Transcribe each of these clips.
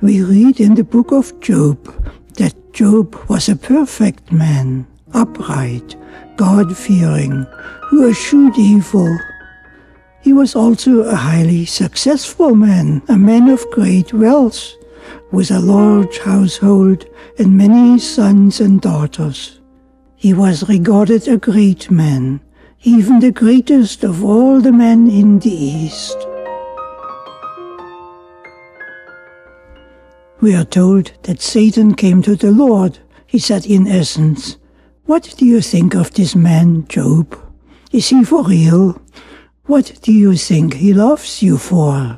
We read in the book of Job that Job was a perfect man, upright, God-fearing, who eschewed evil. He was also a highly successful man, a man of great wealth, with a large household and many sons and daughters. He was regarded a great man, even the greatest of all the men in the East. We are told that Satan came to the Lord. He said in essence, "What do you think of this man, Job? Is he for real? What do you think he loves you for?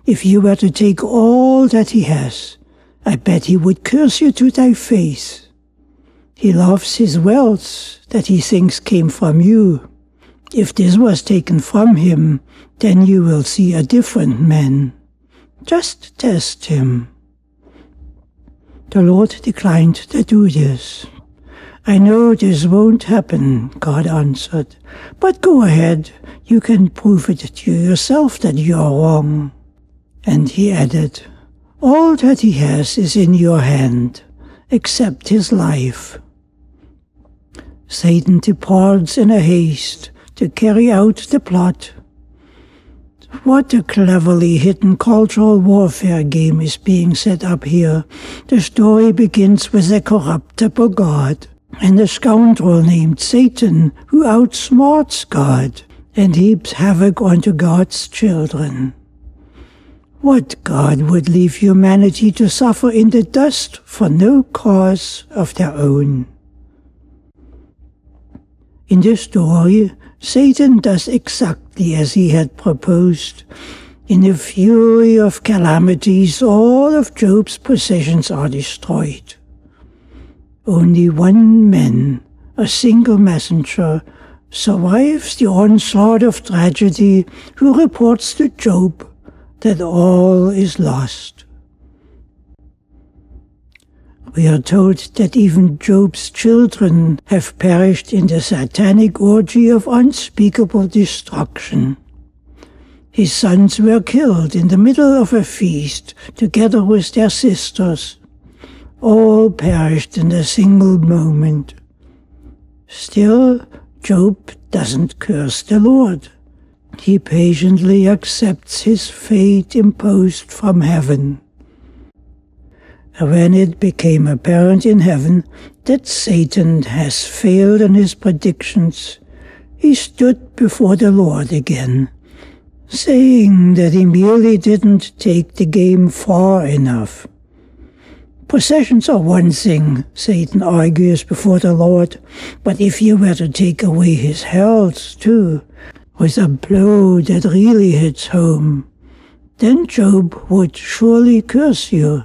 If you were to take all that he has, I bet he would curse you to thy face. He loves his wealth that he thinks came from you. If this was taken from him, then you will see a different man. Just test him." The Lord declined to do this. "I know this won't happen," God answered, "but go ahead. You can prove it to yourself that you are wrong." And he added, "All that he has is in your hand, except his life." Satan departs in a haste to carry out the plot. What a cleverly hidden cultural warfare game is being set up here. The story begins with a corruptible God and a scoundrel named Satan who outsmarts God and heaps havoc onto God's children. What God would leave humanity to suffer in the dust for no cause of their own? In this story, Satan does exactly as he had proposed. In a fury of calamities, all of Job's possessions are destroyed. Only one man, a single messenger, survives the onslaught of tragedy, who reports to Job that all is lost. We are told that even Job's children have perished in the satanic orgy of unspeakable destruction. His sons were killed in the middle of a feast, together with their sisters. All perished in a single moment. Still, Job doesn't curse the Lord. He patiently accepts his fate imposed from heaven. When it became apparent in heaven that Satan has failed in his predictions, he stood before the Lord again, saying that he merely didn't take the game far enough. Possessions are one thing, Satan argues before the Lord, but if you were to take away his health too, with a blow that really hits home, then Job would surely curse you.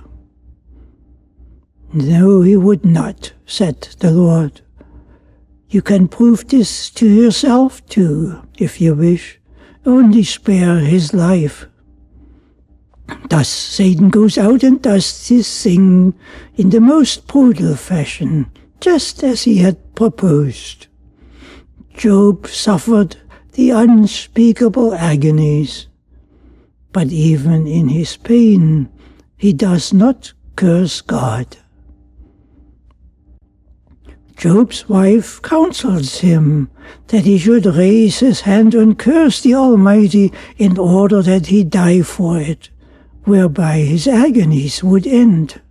"No, he would not," said the Lord. "You can prove this to yourself too, if you wish. Only spare his life." Thus Satan goes out and does this thing in the most brutal fashion, just as he had proposed. Job suffered the unspeakable agonies, but even in his pain, he does not curse God. Job's wife counsels him that he should raise his hand and curse the Almighty in order that he die for it, whereby his agonies would end.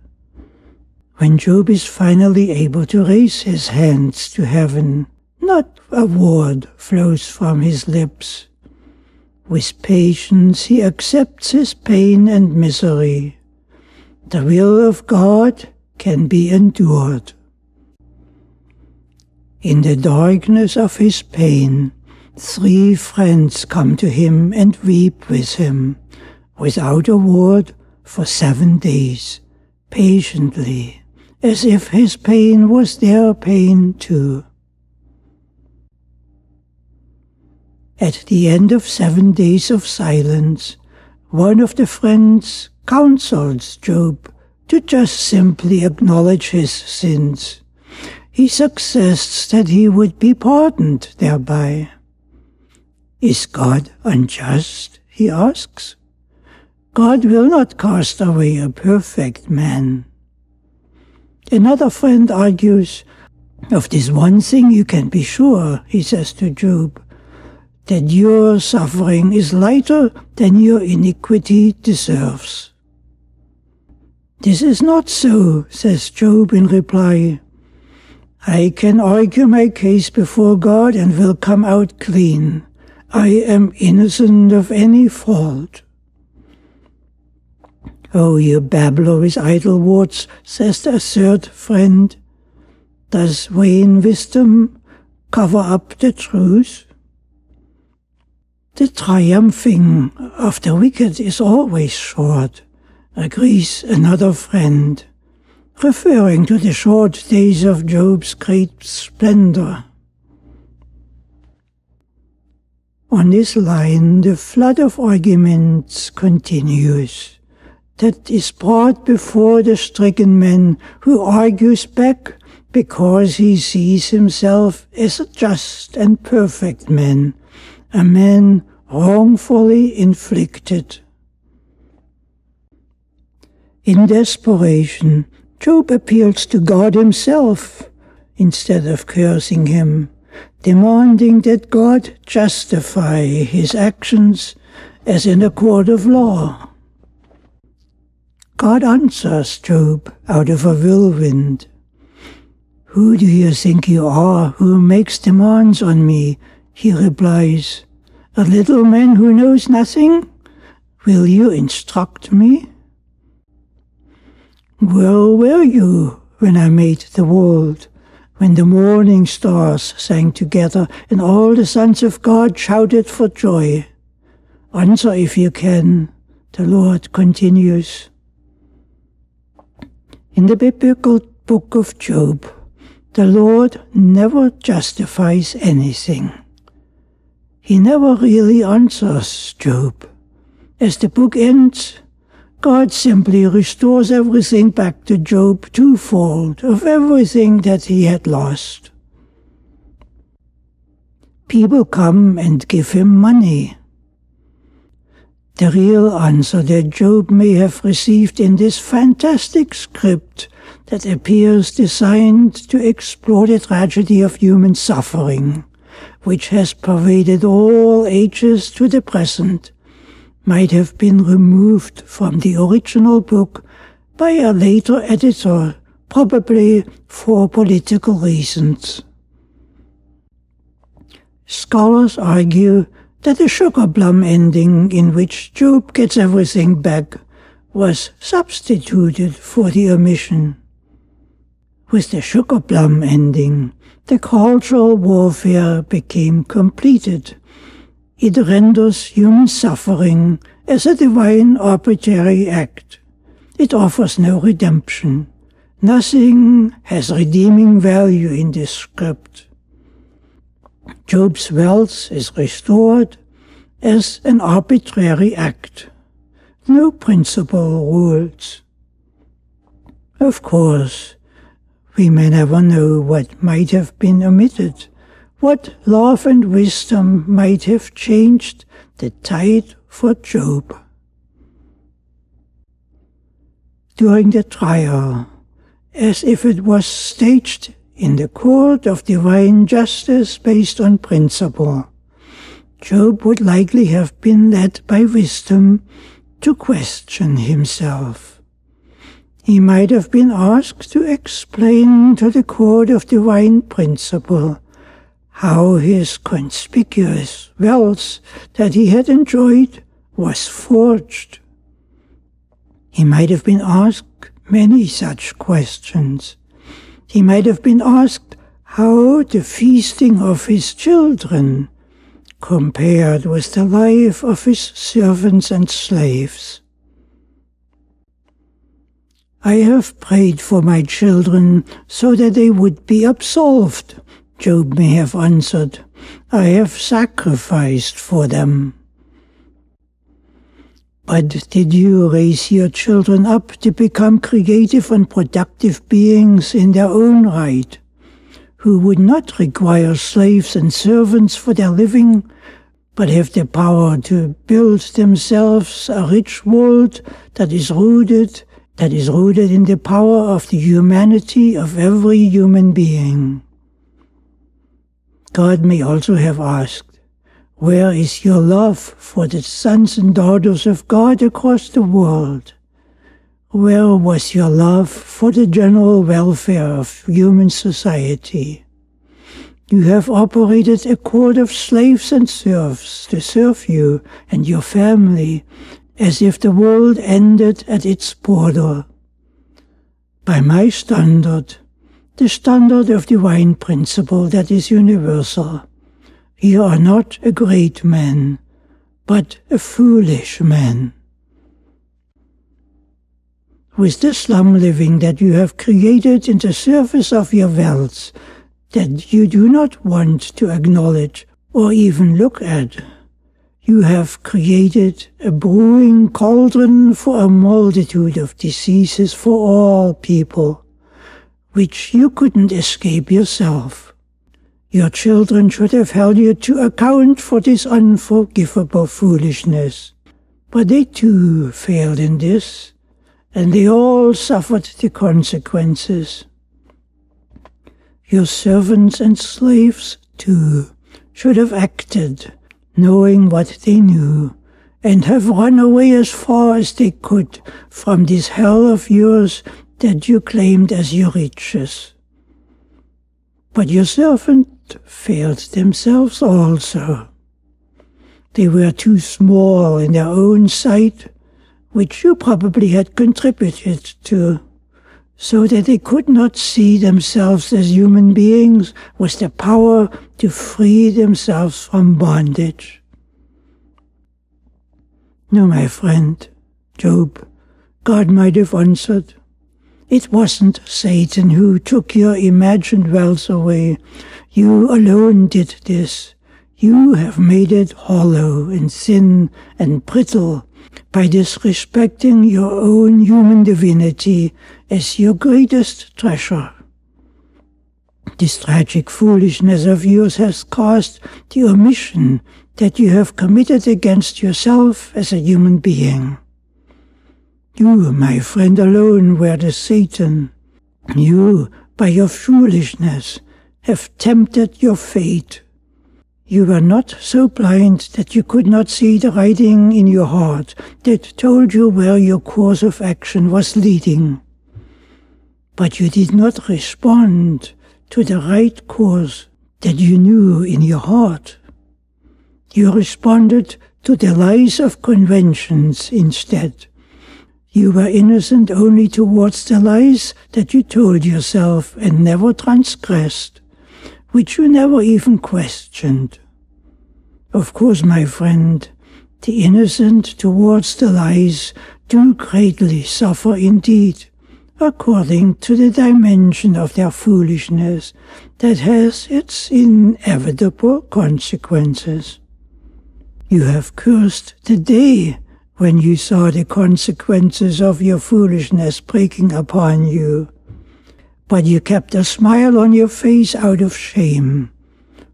When Job is finally able to raise his hands to heaven, not a word flows from his lips. With patience he accepts his pain and misery. The will of God can be endured. In the darkness of his pain, 3 friends come to him and weep with him, without a word, for 7 days, patiently, as if his pain was their pain too. At the end of 7 days of silence, one of the friends counsels Job to just simply acknowledge his sins. He suggests that he would be pardoned thereby. "Is God unjust?" he asks. God will not cast away a perfect man. Another friend argues, of this one thing you can be sure, he says to Job, that your suffering is lighter than your iniquity deserves. This is not so, says Job in reply. I can argue my case before God and will come out clean. I am innocent of any fault. Oh, you babbler with idle words, says the third friend. Does vain wisdom cover up the truth? The triumphing of the wicked is always short, agrees another friend, referring to the short days of Job's great splendor. On this line, the flood of arguments continues. That is brought before the stricken man who argues back because he sees himself as a just and perfect man, a man wrongfully inflicted. In desperation, Job appeals to God himself instead of cursing him, demanding that God justify his actions as in a court of law. God answers Job out of a whirlwind. Who do you think you are who makes demands on me? He replies, a little man who knows nothing? Will you instruct me? Where were you when I made the world, when the morning stars sang together and all the sons of God shouted for joy? Answer if you can, the Lord continues. In the biblical book of Job, the Lord never justifies anything. He never really answers Job. As the book ends, God simply restores everything back to Job twofold of everything that he had lost. People come and give him money. The real answer that Job may have received in this fantastic script that appears designed to explore the tragedy of human suffering, which has pervaded all ages to the present, might have been removed from the original book by a later editor, probably for political reasons. Scholars argue that the sugar plum ending in which Job gets everything back was substituted for the omission. With the sugar plum ending, the cultural warfare became completed. It renders human suffering as a divine arbitrary act. It offers no redemption. Nothing has redeeming value in this script. Job's wealth is restored as an arbitrary act. No principle rules. Of course, we may never know what might have been omitted, what love and wisdom might have changed the tide for Job. During the trial, as if it was staged in the court of divine justice based on principle, Job would likely have been led by wisdom to question himself. He might have been asked to explain to the court of divine principle how his conspicuous wealth that he had enjoyed was forged. He might have been asked many such questions. He might have been asked how the feasting of his children compared with the life of his servants and slaves. I have prayed for my children so that they would be absolved, Job may have answered. I have sacrificed for them. But did you raise your children up to become creative and productive beings in their own right, who would not require slaves and servants for their living, but have the power to build themselves a rich world that is rooted in the power of the humanity of every human being. God may also have asked, where is your love for the sons and daughters of God across the world? Where was your love for the general welfare of human society? You have operated a court of slaves and serfs to serve you and your family, as if the world ended at its border. By my standard, the standard of divine principle that is universal, you are not a great man, but a foolish man. With the slum living that you have created in the service of your wealth, that you do not want to acknowledge or even look at, you have created a brewing cauldron for a multitude of diseases for all people, which you couldn't escape yourself. Your children should have held you to account for this unforgivable foolishness, but they too failed in this, and they all suffered the consequences. Your servants and slaves, too, should have acted, knowing what they knew, and have run away as far as they could from this hell of yours that you claimed as your riches. But your servants failed themselves also. They were too small in their own sight, which you probably had contributed to, so that they could not see themselves as human beings with the power to free themselves from bondage. No, my friend, Job, God might have answered, it wasn't Satan who took your imagined wealth away. You alone did this. You have made it hollow and thin and brittle by disrespecting your own human divinity as your greatest treasure. This tragic foolishness of yours has caused the omission that you have committed against yourself as a human being. You, my friend, alone were the Satan. You, by your foolishness, have tempted your fate. You were not so blind that you could not see the writing in your heart that told you where your course of action was leading. But you did not respond to the right course that you knew in your heart. You responded to the lies of conventions instead. You were innocent only towards the lies that you told yourself and never transgressed, which you never even questioned. Of course, my friend, the innocent towards the lies do greatly suffer indeed, according to the dimension of their foolishness that has its inevitable consequences. You have cursed the day when you saw the consequences of your foolishness breaking upon you, but you kept a smile on your face out of shame,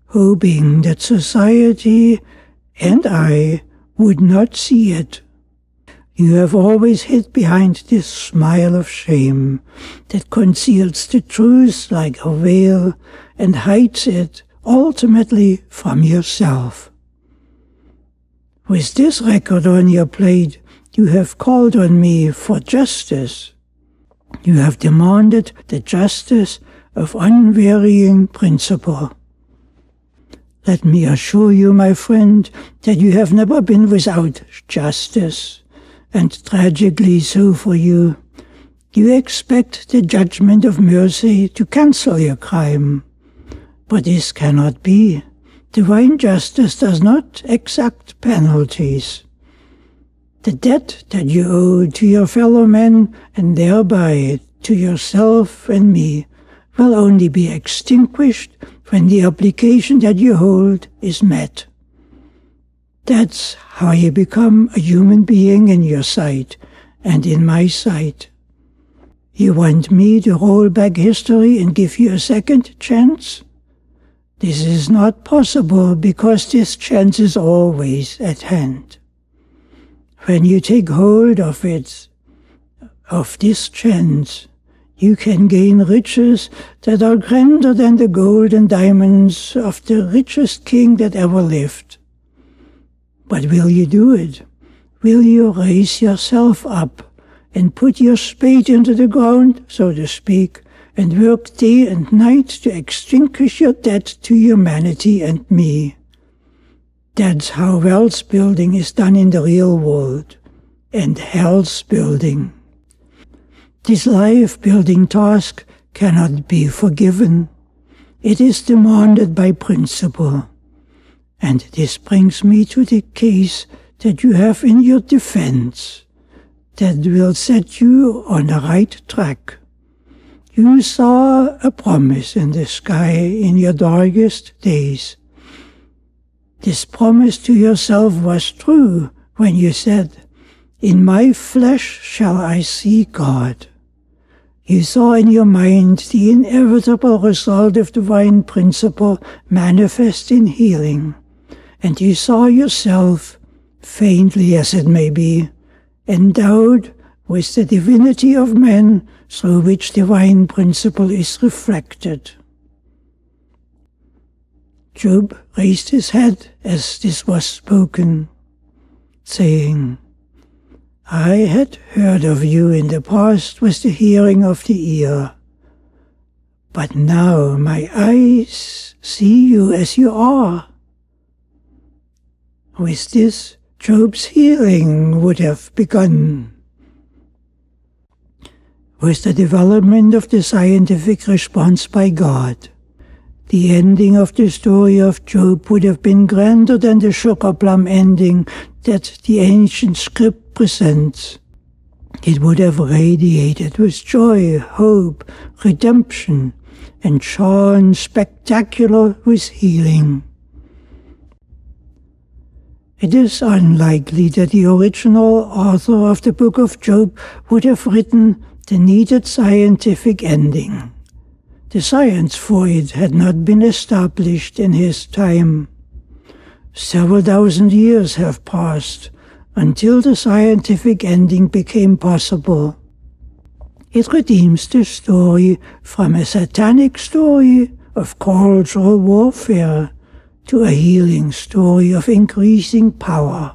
hoping that society and I would not see it. You have always hid behind this smile of shame that conceals the truth like a veil and hides it ultimately from yourself. With this record on your plate, you have called on me for justice. You have demanded the justice of unvarying principle. Let me assure you, my friend, that you have never been without justice, and tragically so for you. You expect the judgment of mercy to cancel your crime, but this cannot be. Divine justice does not exact penalties. The debt that you owe to your fellow men and thereby to yourself and me will only be extinguished when the obligation that you hold is met. That's how you become a human being in your sight and in my sight. You want me to roll back history and give you a second chance? This is not possible because this chance is always at hand. When you take hold of it, of this chance, you can gain riches that are grander than the gold and diamonds of the richest king that ever lived. But will you do it? Will you raise yourself up and put your spade into the ground, so to speak, and work day and night to extinguish your debt to humanity and me? That's how wealth building is done in the real world, and health building. This life-building task cannot be forgiven. It is demanded by principle. And this brings me to the case that you have in your defense that will set you on the right track. You saw a promise in the sky in your darkest days. This promise to yourself was true when you said, "In my flesh shall I see God." You saw in your mind the inevitable result of divine principle manifest in healing, and you saw yourself, faintly as it may be, endowed with the divinity of man through which divine principle is reflected. Job raised his head as this was spoken, saying, "I had heard of you in the past with the hearing of the ear, but now my eyes see you as you are." With this, Job's healing would have begun. With the development of the scientific response by God, the ending of the story of Job would have been grander than the sugar plum ending that the ancient script presents. It would have radiated with joy, hope, redemption, and shone spectacular with healing. It is unlikely that the original author of the book of Job would have written the needed scientific ending. The science for it had not been established in his time. Several thousand years have passed until the scientific ending became possible. It redeems the story from a satanic story of cultural warfare to a healing story of increasing power.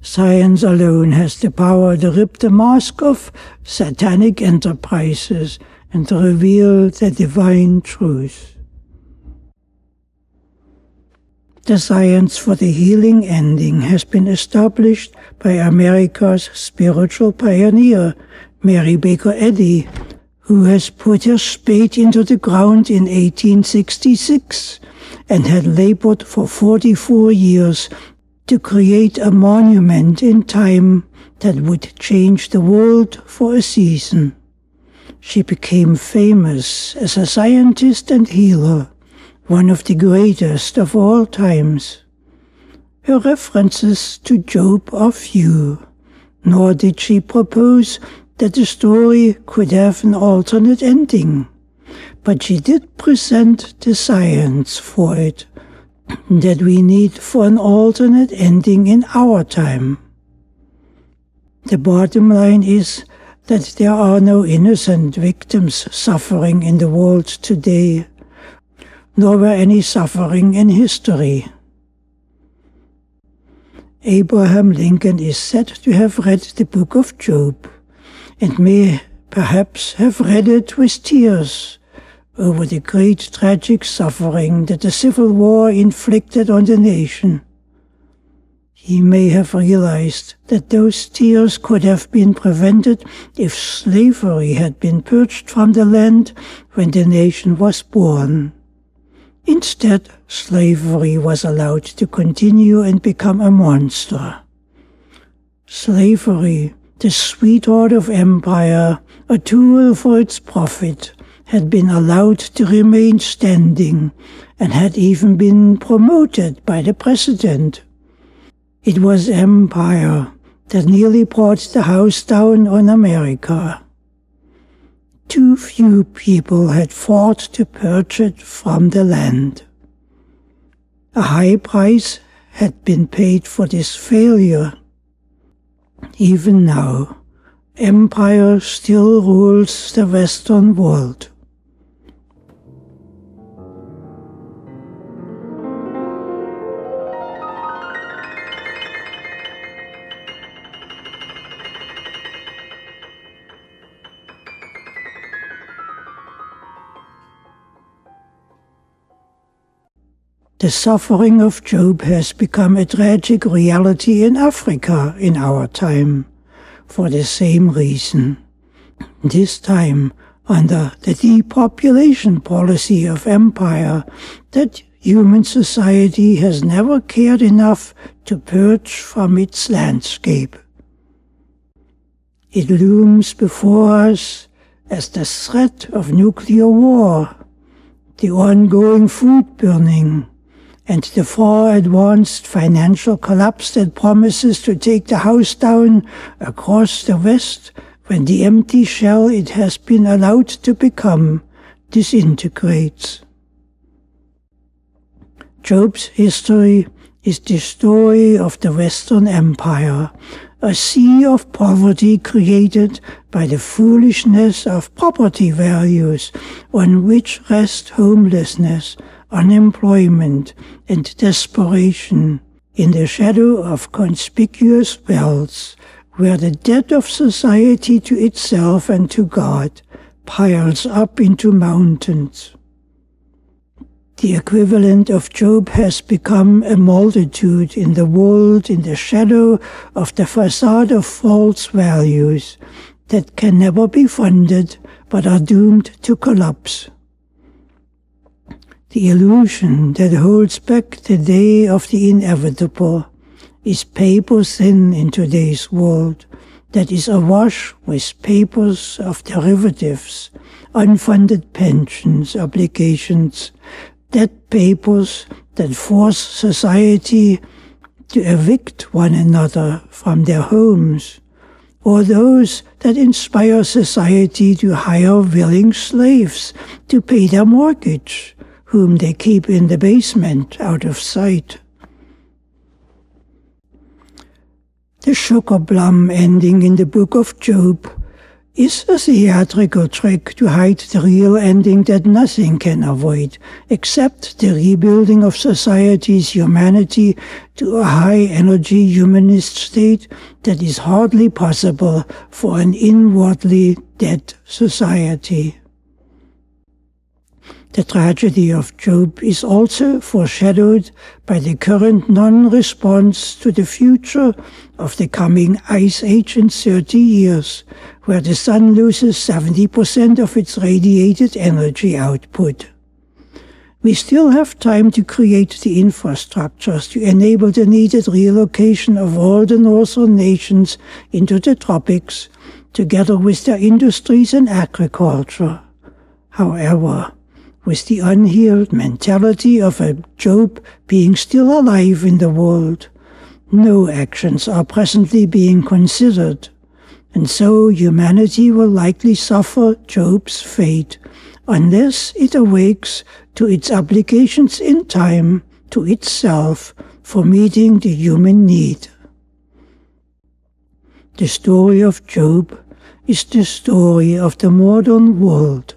Science alone has the power to rip the mask of satanic enterprises and to reveal the divine truth. The science for the healing ending has been established by America's spiritual pioneer, Mary Baker Eddy, who has put her spade into the ground in 1866 and had labored for 44 years to create a monument in time that would change the world for a season. She became famous as a scientist and healer, one of the greatest of all times. Her references to Job are few, nor did she propose that the story could have an alternate ending, but she did present the science for it that we need for an alternate ending in our time. The bottom line is that there are no innocent victims suffering in the world today, nor were any suffering in history. Abraham Lincoln is said to have read the book of Job, and may perhaps have read it with tears over the great tragic suffering that the Civil War inflicted on the nation. He may have realized that those tears could have been prevented if slavery had been purged from the land when the nation was born. Instead, slavery was allowed to continue and become a monster. Slavery, the sweetheart of empire, a tool for its profit, had been allowed to remain standing and had even been promoted by the president. It was empire that nearly brought the house down on America. Too few people had fought to purge it from the land. A high price had been paid for this failure. Even now, empire still rules the Western world. The suffering of Job has become a tragic reality in Africa in our time, for the same reason. This time under the depopulation policy of empire that human society has never cared enough to purge from its landscape. It looms before us as the threat of nuclear war, the ongoing food burning, and the far advanced financial collapse that promises to take the house down across the West when the empty shell it has been allowed to become disintegrates. Job's history is the story of the Western Empire, a sea of poverty created by the foolishness of property values on which rest homelessness, unemployment, and desperation in the shadow of conspicuous wealth, where the debt of society to itself and to God piles up into mountains. The equivalent of Job has become a multitude in the world in the shadow of the facade of false values that can never be funded but are doomed to collapse. The illusion that holds back the day of the inevitable is paper thin in today's world that is awash with papers of derivatives, unfunded pensions, obligations, debt papers that force society to evict one another from their homes, or those that inspire society to hire willing slaves to pay their mortgage, whom they keep in the basement out of sight. The sugar plum ending in the book of Job is a theatrical trick to hide the real ending that nothing can avoid, except the rebuilding of society's humanity to a high-energy humanist state that is hardly possible for an inwardly dead society. The tragedy of Job is also foreshadowed by the current non-response to the future of the coming ice age in 30 years, where the sun loses 70% of its radiated energy output. We still have time to create the infrastructures to enable the needed relocation of all the northern nations into the tropics, together with their industries and agriculture. However, with the unhealed mentality of a Job being still alive in the world, no actions are presently being considered, and so humanity will likely suffer Job's fate unless it awakes to its obligations in time to itself for meeting the human need. The story of Job is the story of the modern world.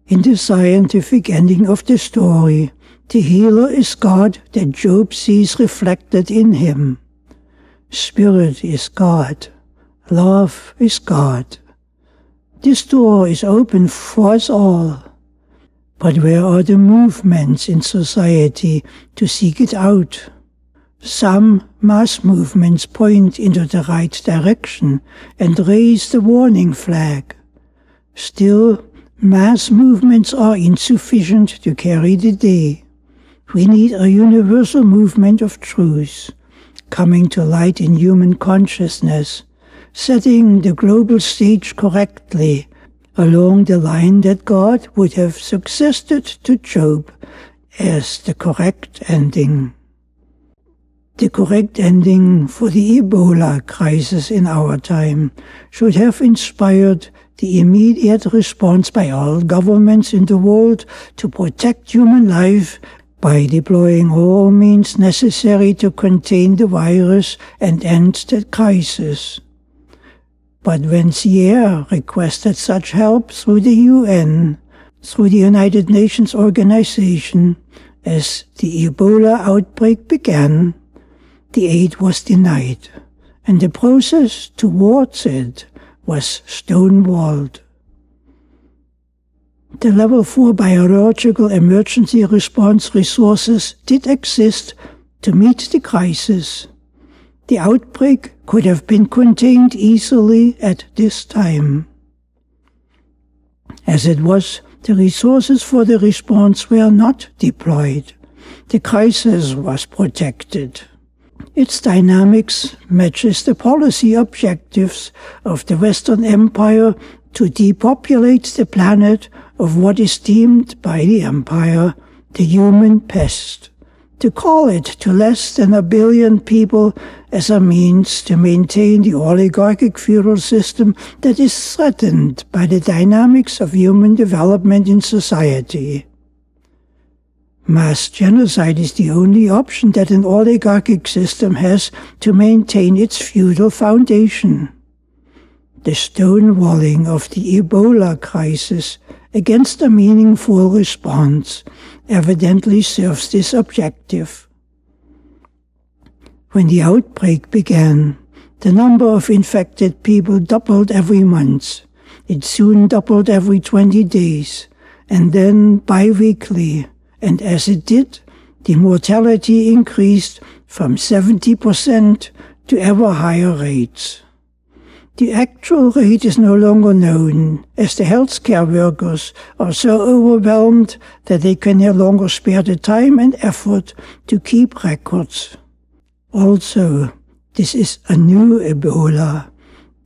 In the scientific ending of the story, the healer is God that Job sees reflected in him. Spirit is God. Love is God. This door is open for us all. But where are the movements in society to seek it out? Some mass movements point into the right direction and raise the warning flag. Still, mass movements are insufficient to carry the day. We need a universal movement of truth, coming to light in human consciousness, setting the global stage correctly, along the line that God would have suggested to Job as the correct ending. The correct ending for the Ebola crisis in our time should have inspired the immediate response by all governments in the world to protect human life by deploying all means necessary to contain the virus and end the crisis. But when Sierra requested such help through the UN, through the United Nations organization, as the Ebola outbreak began, the aid was denied, and the process towards it was stonewalled. The Level 4 biological emergency response resources did exist to meet the crisis. The outbreak could have been contained easily at this time. As it was, the resources for the response were not deployed. The crisis was protected. Its dynamics matches the policy objectives of the Western Empire to depopulate the planet of what is deemed by the Empire the human pest, to call it to less than 1 billion people as a means to maintain the oligarchic feudal system that is threatened by the dynamics of human development in society. Mass genocide is the only option that an oligarchic system has to maintain its feudal foundation. The stonewalling of the Ebola crisis against a meaningful response evidently serves this objective. When the outbreak began, the number of infected people doubled every month. It soon doubled every 20 days, and then bi-weekly. And as it did, the mortality increased from 70% to ever higher rates. The actual rate is no longer known, as the healthcare workers are so overwhelmed that they can no longer spare the time and effort to keep records. Also, this is a new Ebola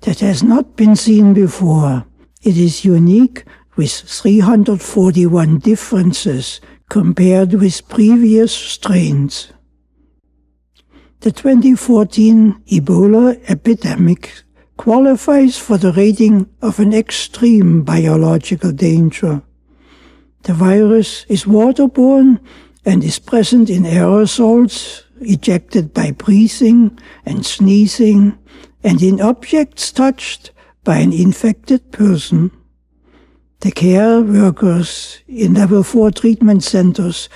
that has not been seen before. It is unique with 341 differences compared with previous strains. The 2014 Ebola epidemic qualifies for the rating of an extreme biological danger. The virus is waterborne and is present in aerosols ejected by breathing and sneezing and in objects touched by an infected person. The care workers in Level 4 treatment centers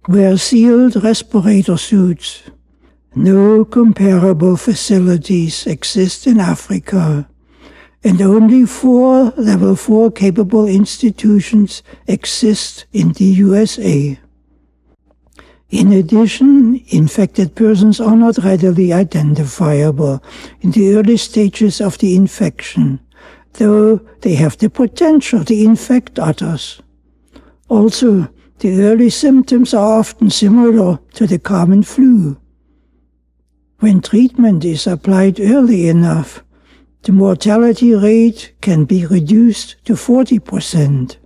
wear sealed respirator suits. No comparable facilities exist in Africa, and only 4 Level 4 capable institutions exist in the USA. In addition, infected persons are not readily identifiable in the early stages of the infection, though they have the potential to infect others. Also, the early symptoms are often similar to the common flu. When treatment is applied early enough, the mortality rate can be reduced to 40%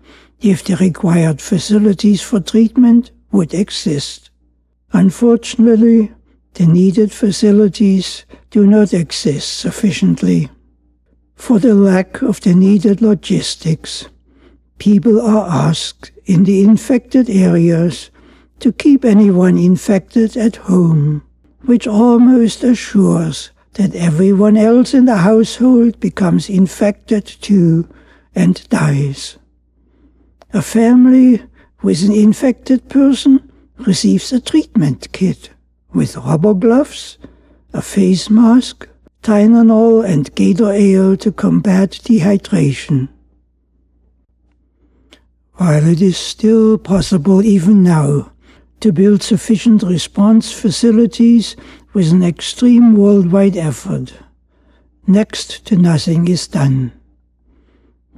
if the required facilities for treatment would exist. Unfortunately, the needed facilities do not exist sufficiently. For the lack of the needed logistics, people are asked in the infected areas to keep anyone infected at home, which almost assures that everyone else in the household becomes infected too and dies. A family with an infected person receives a treatment kit with rubber gloves, a face mask, Tylenol and Gator Ale to combat dehydration. While it is still possible even now to build sufficient response facilities with an extreme worldwide effort, next to nothing is done.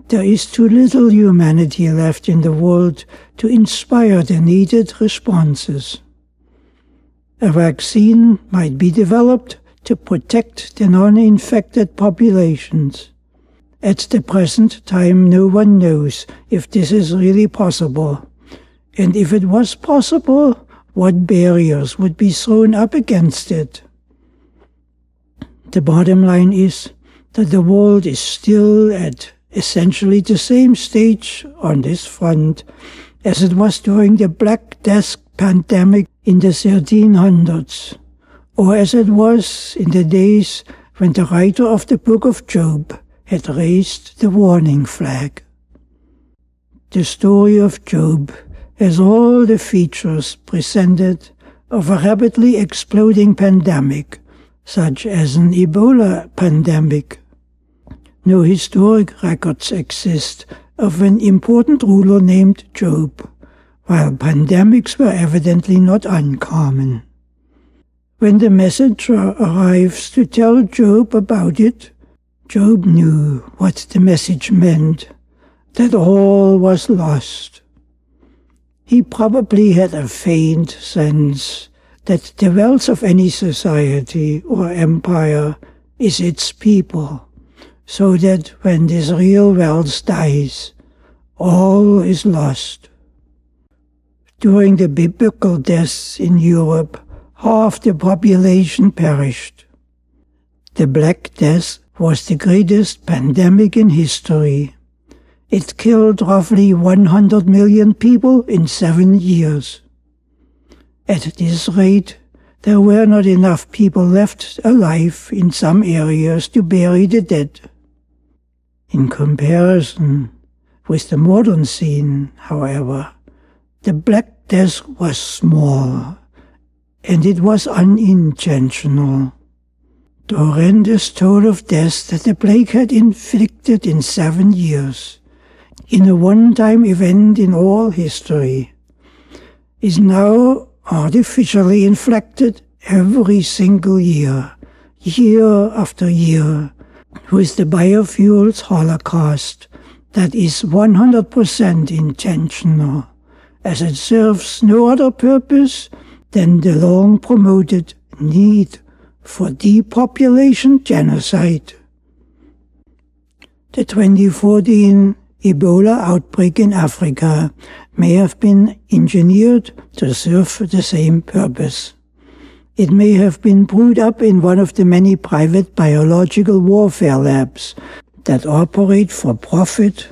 There is too little humanity left in the world to inspire the needed responses. A vaccine might be developed to protect the non-infected populations. At the present time, no one knows if this is really possible. And if it was possible, what barriers would be thrown up against it? The bottom line is that the world is still at essentially the same stage on this front as it was during the Black Death pandemic in the 1300s, or as it was in the days when the writer of the book of Job had raised the warning flag. The story of Job has all the features presented of a rapidly exploding pandemic, such as an Ebola pandemic. No historic records exist of an important ruler named Job, while pandemics were evidently not uncommon. When the messenger arrives to tell Job about it, Job knew what the message meant, that all was lost. He probably had a faint sense that the wealth of any society or empire is its people, so that when this real wealth dies, all is lost. During the biblical deaths in Europe, half the population perished. The Black Death was the greatest pandemic in history. It killed roughly 100 million people in 7 years. At this rate, there were not enough people left alive in some areas to bury the dead. In comparison with the modern scene, however, the Black Death was small, and it was unintentional. The horrendous toll of death that the plague had inflicted in 7 years, in a one-time event in all history, is now artificially inflicted every single year, year after year, with the biofuels holocaust that is 100% intentional, as it serves no other purpose than the long-promoted need for depopulation genocide. The 2014 Ebola outbreak in Africa may have been engineered to serve the same purpose. It may have been brewed up in one of the many private biological warfare labs that operate for profit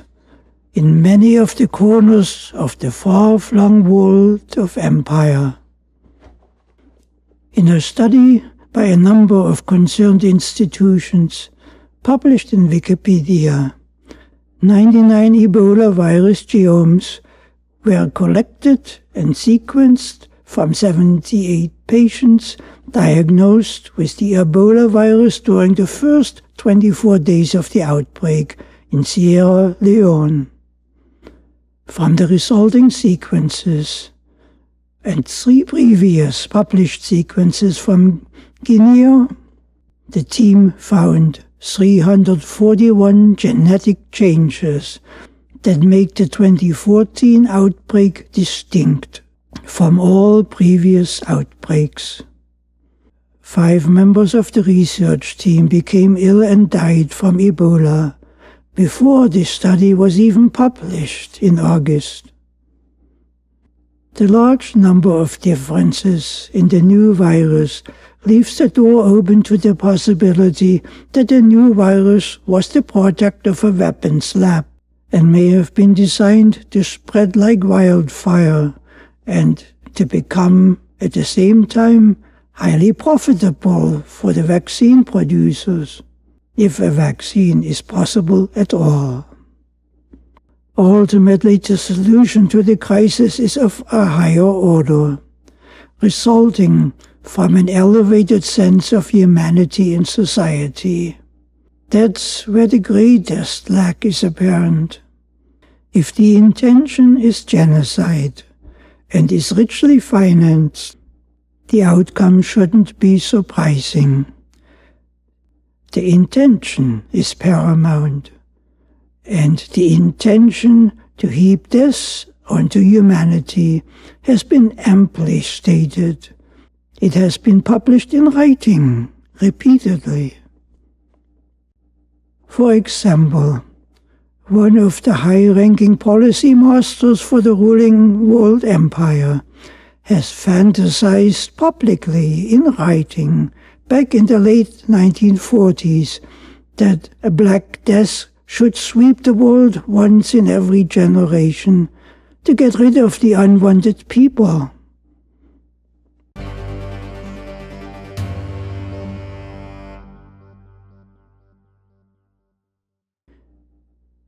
in many of the corners of the far-flung world of empire. In a study by a number of concerned institutions published in Wikipedia, 99 Ebola virus genomes were collected and sequenced from 78 patients diagnosed with the Ebola virus during the first 24 days of the outbreak in Sierra Leone. From the resulting sequences and 3 previous published sequences from Guinea, the team found 341 genetic changes that make the 2014 outbreak distinct from all previous outbreaks. 5 members of the research team became ill and died from Ebola before the study was even published in August. The large number of differences in the new virus leaves the door open to the possibility that the new virus was the product of a weapons lab and may have been designed to spread like wildfire and to become, at the same time, highly profitable for the vaccine producers, if a vaccine is possible at all. Ultimately, the solution to the crisis is of a higher order, resulting from an elevated sense of humanity in society. That's where the greatest lack is apparent. If the intention is genocide and is richly financed, the outcome shouldn't be surprising. The intention is paramount, and the intention to heap death onto humanity has been amply stated. It has been published in writing repeatedly. For example, one of the high-ranking policy masters for the ruling world empire has fantasized publicly in writing back in the late 1940s that a Black Death should sweep the world once in every generation to get rid of the unwanted people.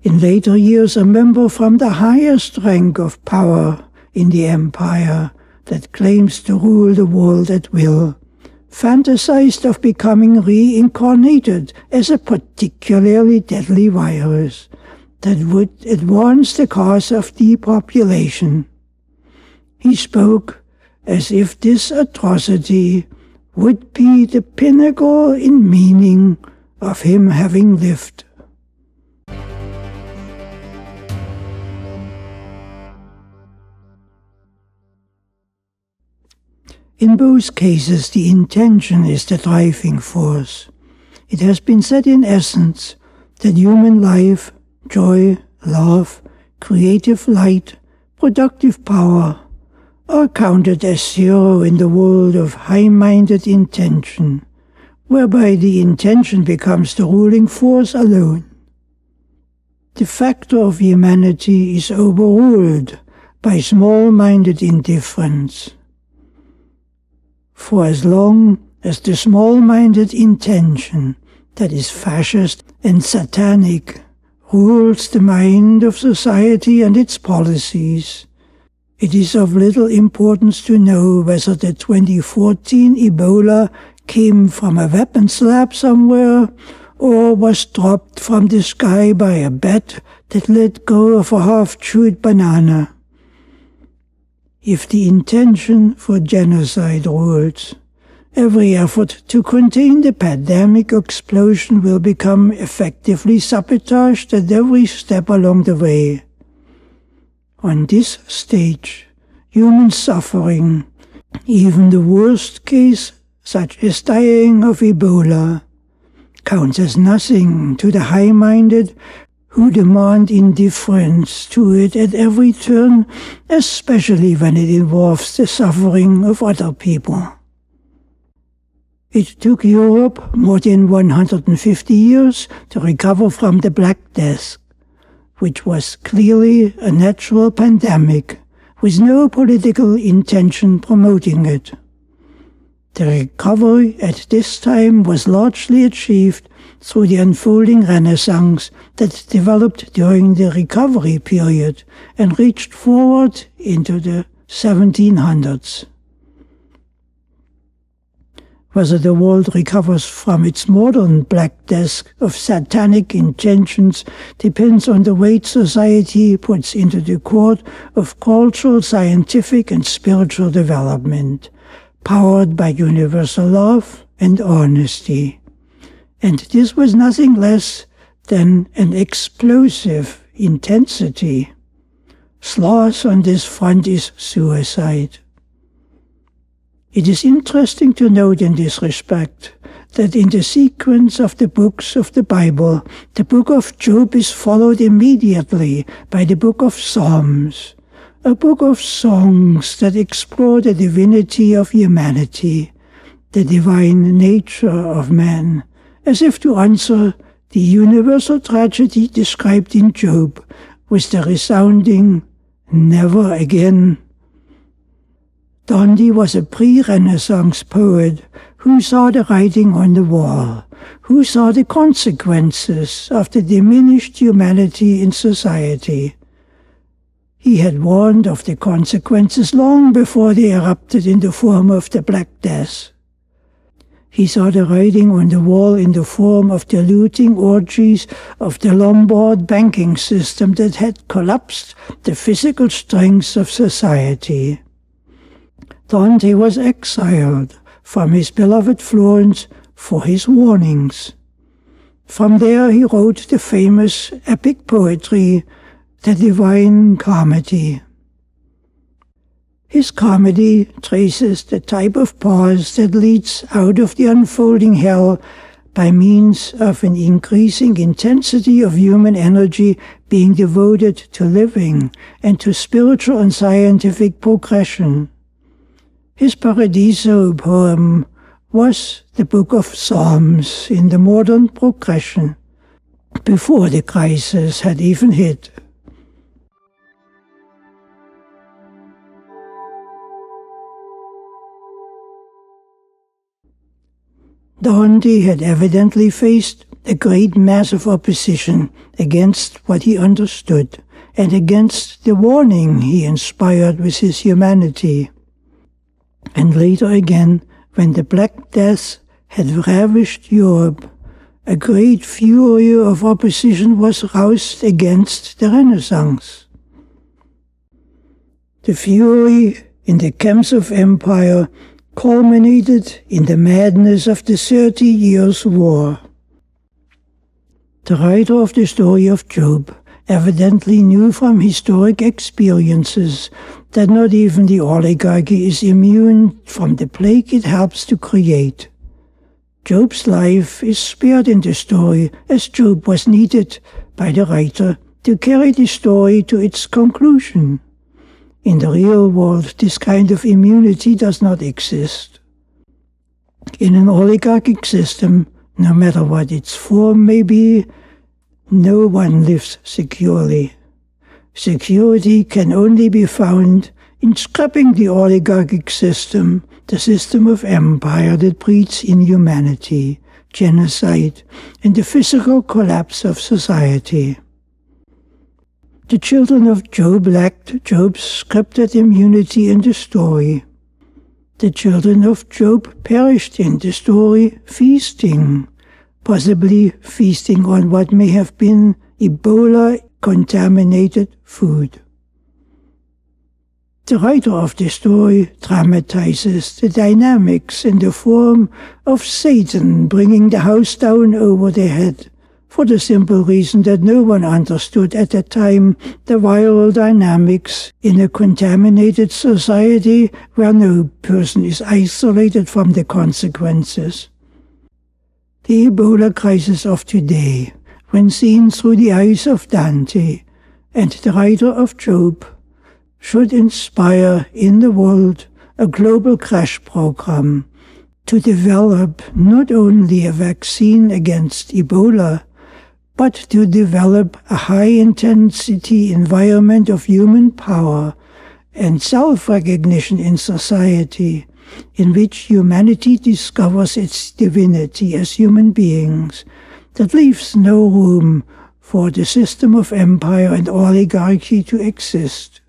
In later years, a member from the highest rank of power in the empire that claims to rule the world at will fantasized of becoming reincarnated as a particularly deadly virus that would advance the cause of depopulation. He spoke as if this atrocity would be the pinnacle in meaning of him having lived. In both cases, the intention is the driving force. It has been said in essence that human life, joy, love, creative light, productive power are counted as zero in the world of high-minded intention, whereby the intention becomes the ruling force alone. The factor of humanity is overruled by small-minded indifference. For as long as the small-minded intention that is fascist and satanic rules the mind of society and its policies, it is of little importance to know whether the 2014 Ebola came from a weapons lab somewhere or was dropped from the sky by a bat that let go of a half-chewed banana. If the intention for genocide rules, every effort to contain the pandemic explosion will become effectively sabotaged at every step along the way. On this stage, human suffering, even the worst case, such as dying of Ebola, counts as nothing to the high-minded who demand indifference to it at every turn, especially when it involves the suffering of other people. It took Europe more than 150 years to recover from the Black Death, which was clearly a natural pandemic with no political intention promoting it. The recovery at this time was largely achieved through the unfolding Renaissance that developed during the recovery period and reached forward into the 1700s. Whether the world recovers from its modern Black Death of satanic intentions depends on the weight society puts into the court of cultural, scientific, and spiritual development, powered by universal love and honesty. And this was nothing less than an explosive intensity. Sloth on this front is suicide. It is interesting to note in this respect that in the sequence of the books of the Bible, the book of Job is followed immediately by the book of Psalms, a book of songs that explore the divinity of humanity, the divine nature of man, as if to answer the universal tragedy described in Job with the resounding "never again." Dante was a pre-Renaissance poet who saw the writing on the wall, who saw the consequences of the diminished humanity in society. He had warned of the consequences long before they erupted in the form of the Black Death. He saw the writing on the wall in the form of the looting orgies of the Lombard banking system that had collapsed the physical strength of society. Dante was exiled from his beloved Florence for his warnings. From there he wrote the famous epic poetry, the Divine Comedy. His comedy traces the type of path that leads out of the unfolding hell by means of an increasing intensity of human energy being devoted to living and to spiritual and scientific progression. His Paradiso poem was the Book of Psalms in the modern progression, before the crisis had even hit. Dante had evidently faced a great mass of opposition against what he understood and against the warning he inspired with his humanity. And later again, when the Black Death had ravished Europe, a great fury of opposition was roused against the Renaissance. The fury in the camps of empire culminated in the madness of the 30 Years' War. The writer of the story of Job evidently knew from historic experiences that not even the oligarchy is immune from the plague it helps to create. Job's life is spared in the story, as Job was needed by the writer to carry the story to its conclusion. In the real world, this kind of immunity does not exist. In an oligarchic system, no matter what its form may be, no one lives securely. Security can only be found in scrapping the oligarchic system, the system of empire that breeds inhumanity, genocide, and the physical collapse of society. The children of Job lacked Job's scripted immunity in the story. The children of Job perished in the story feasting, possibly feasting on what may have been Ebola-contaminated food. The writer of the story dramatizes the dynamics in the form of Satan bringing the house down over their head, for the simple reason that no one understood at the time the viral dynamics in a contaminated society where no person is isolated from the consequences. The Ebola crisis of today, when seen through the eyes of Dante and the writer of Job, should inspire in the world a global crash program to develop not only a vaccine against Ebola, but to develop a high-intensity environment of human power and self-recognition in society, in which humanity discovers its divinity as human beings, that leaves no room for the system of empire and oligarchy to exist.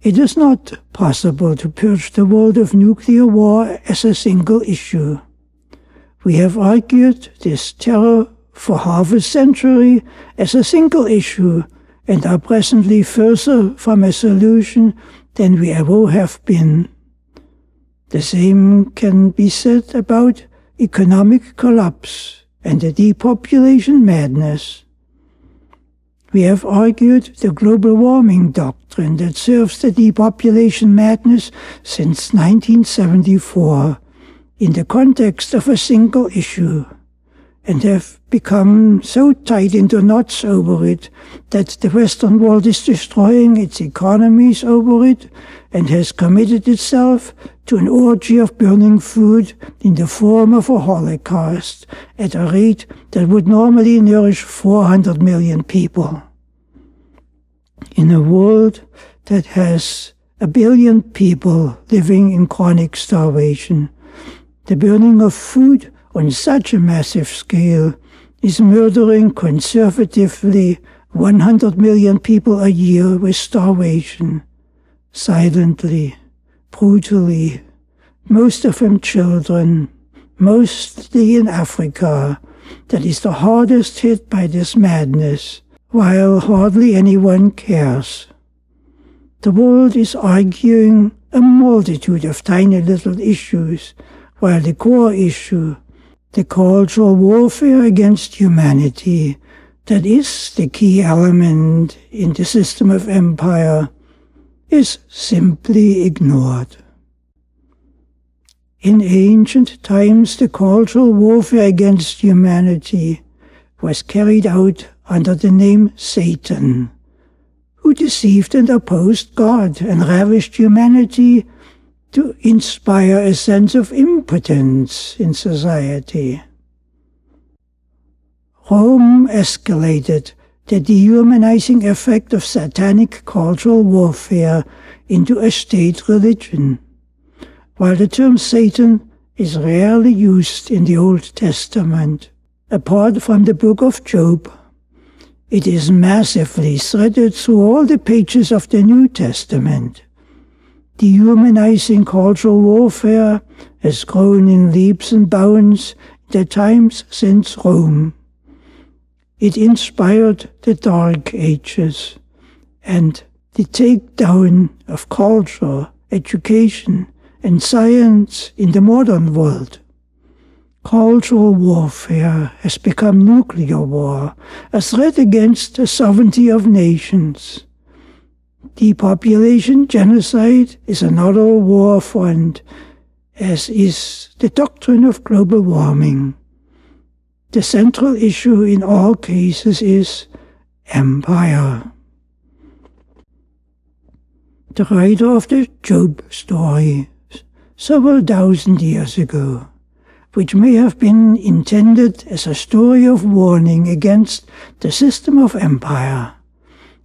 It is not possible to purge the world of nuclear war as a single issue. We have argued this terror for half a century as a single issue and are presently further from a solution than we ever have been. The same can be said about economic collapse and the depopulation madness. We have argued the global warming doctrine that serves the depopulation madness since 1974 in the context of a single issue, and have become so tied into knots over it that the Western world is destroying its economies over it and has committed itself to an orgy of burning food in the form of a holocaust at a rate that would normally nourish 400 million people. In a world that has 1 billion people living in chronic starvation, the burning of food on such a massive scale is murdering conservatively 100 million people a year with starvation, silently, brutally, most of them children, mostly in Africa, that is the hardest hit by this madness, while hardly anyone cares. The world is arguing a multitude of tiny little issues, while the core issue, the cultural warfare against humanity, that is the key element in the system of empire, is simply ignored. In ancient times, the cultural warfare against humanity was carried out under the name Satan, who deceived and opposed God and ravished humanity to inspire a sense of impotence in society. Rome escalated the dehumanizing effect of satanic cultural warfare into a state religion. While the term Satan is rarely used in the Old Testament, apart from the book of Job, it is massively threaded through all the pages of the New Testament. Dehumanizing cultural warfare has grown in leaps and bounds in the times since Rome. It inspired the Dark Ages and the takedown of culture, education, and science in the modern world. Cultural warfare has become nuclear war, a threat against the sovereignty of nations. Depopulation genocide is another war front, as is the doctrine of global warming. The central issue in all cases is empire. The writer of the Job story, several thousand years ago, which may have been intended as a story of warning against the system of empire,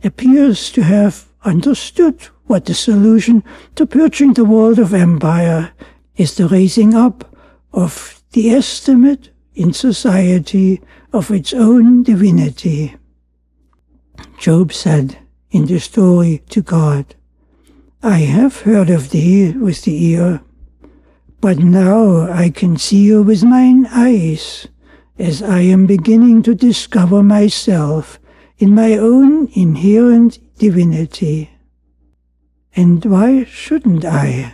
appears to have understood what the solution to purging the world of empire is: the raising up of the estimate in society of its own divinity. Job said in the story to God, "I have heard of thee with the ear, but now I can see you with mine eyes, as I am beginning to discover myself in my own inherent divinity. And why shouldn't I?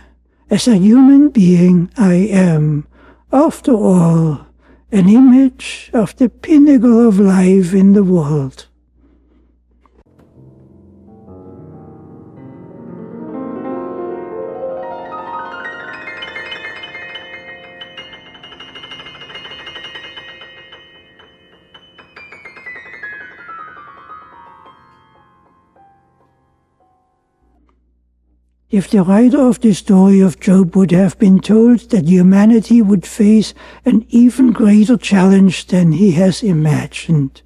As a human being, I am, after all, an image of the pinnacle of life in the world." If the writer of the story of Job would have been told that humanity would face an even greater challenge than he has imagined,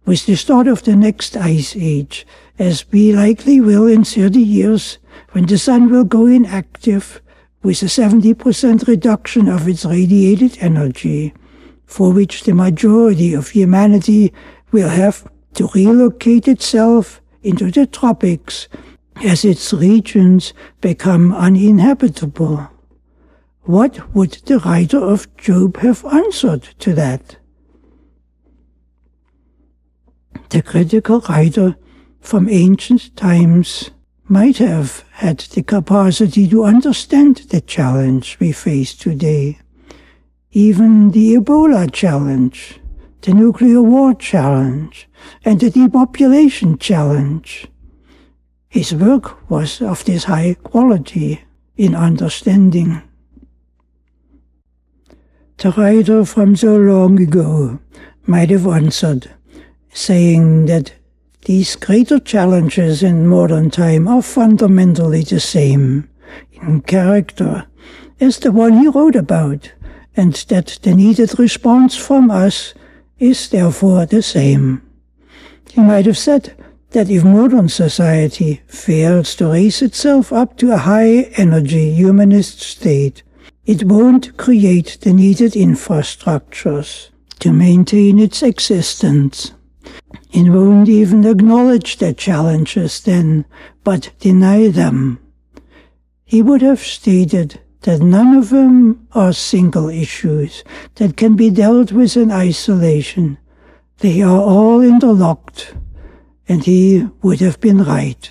with the start of the next ice age, as we likely will in 30 years, when the sun will go inactive with a 70% reduction of its radiated energy, for which the majority of humanity will have to relocate itself into the tropics as its regions become uninhabitable. What would the writer of Job have answered to that? The critical writer from ancient times might have had the capacity to understand the challenge we face today. Even the Ebola challenge, the nuclear war challenge, and the depopulation challenge. His work was of this high quality in understanding. The writer from so long ago might have answered, saying that these greater challenges in modern time are fundamentally the same in character as the one he wrote about, and that the needed response from us is therefore the same. He might have said that if modern society fails to raise itself up to a high-energy humanist state, it won't create the needed infrastructures to maintain its existence. It won't even acknowledge the challenges then, but deny them. He would have stated that none of them are single issues that can be dealt with in isolation. They are all interlocked, and he would have been right.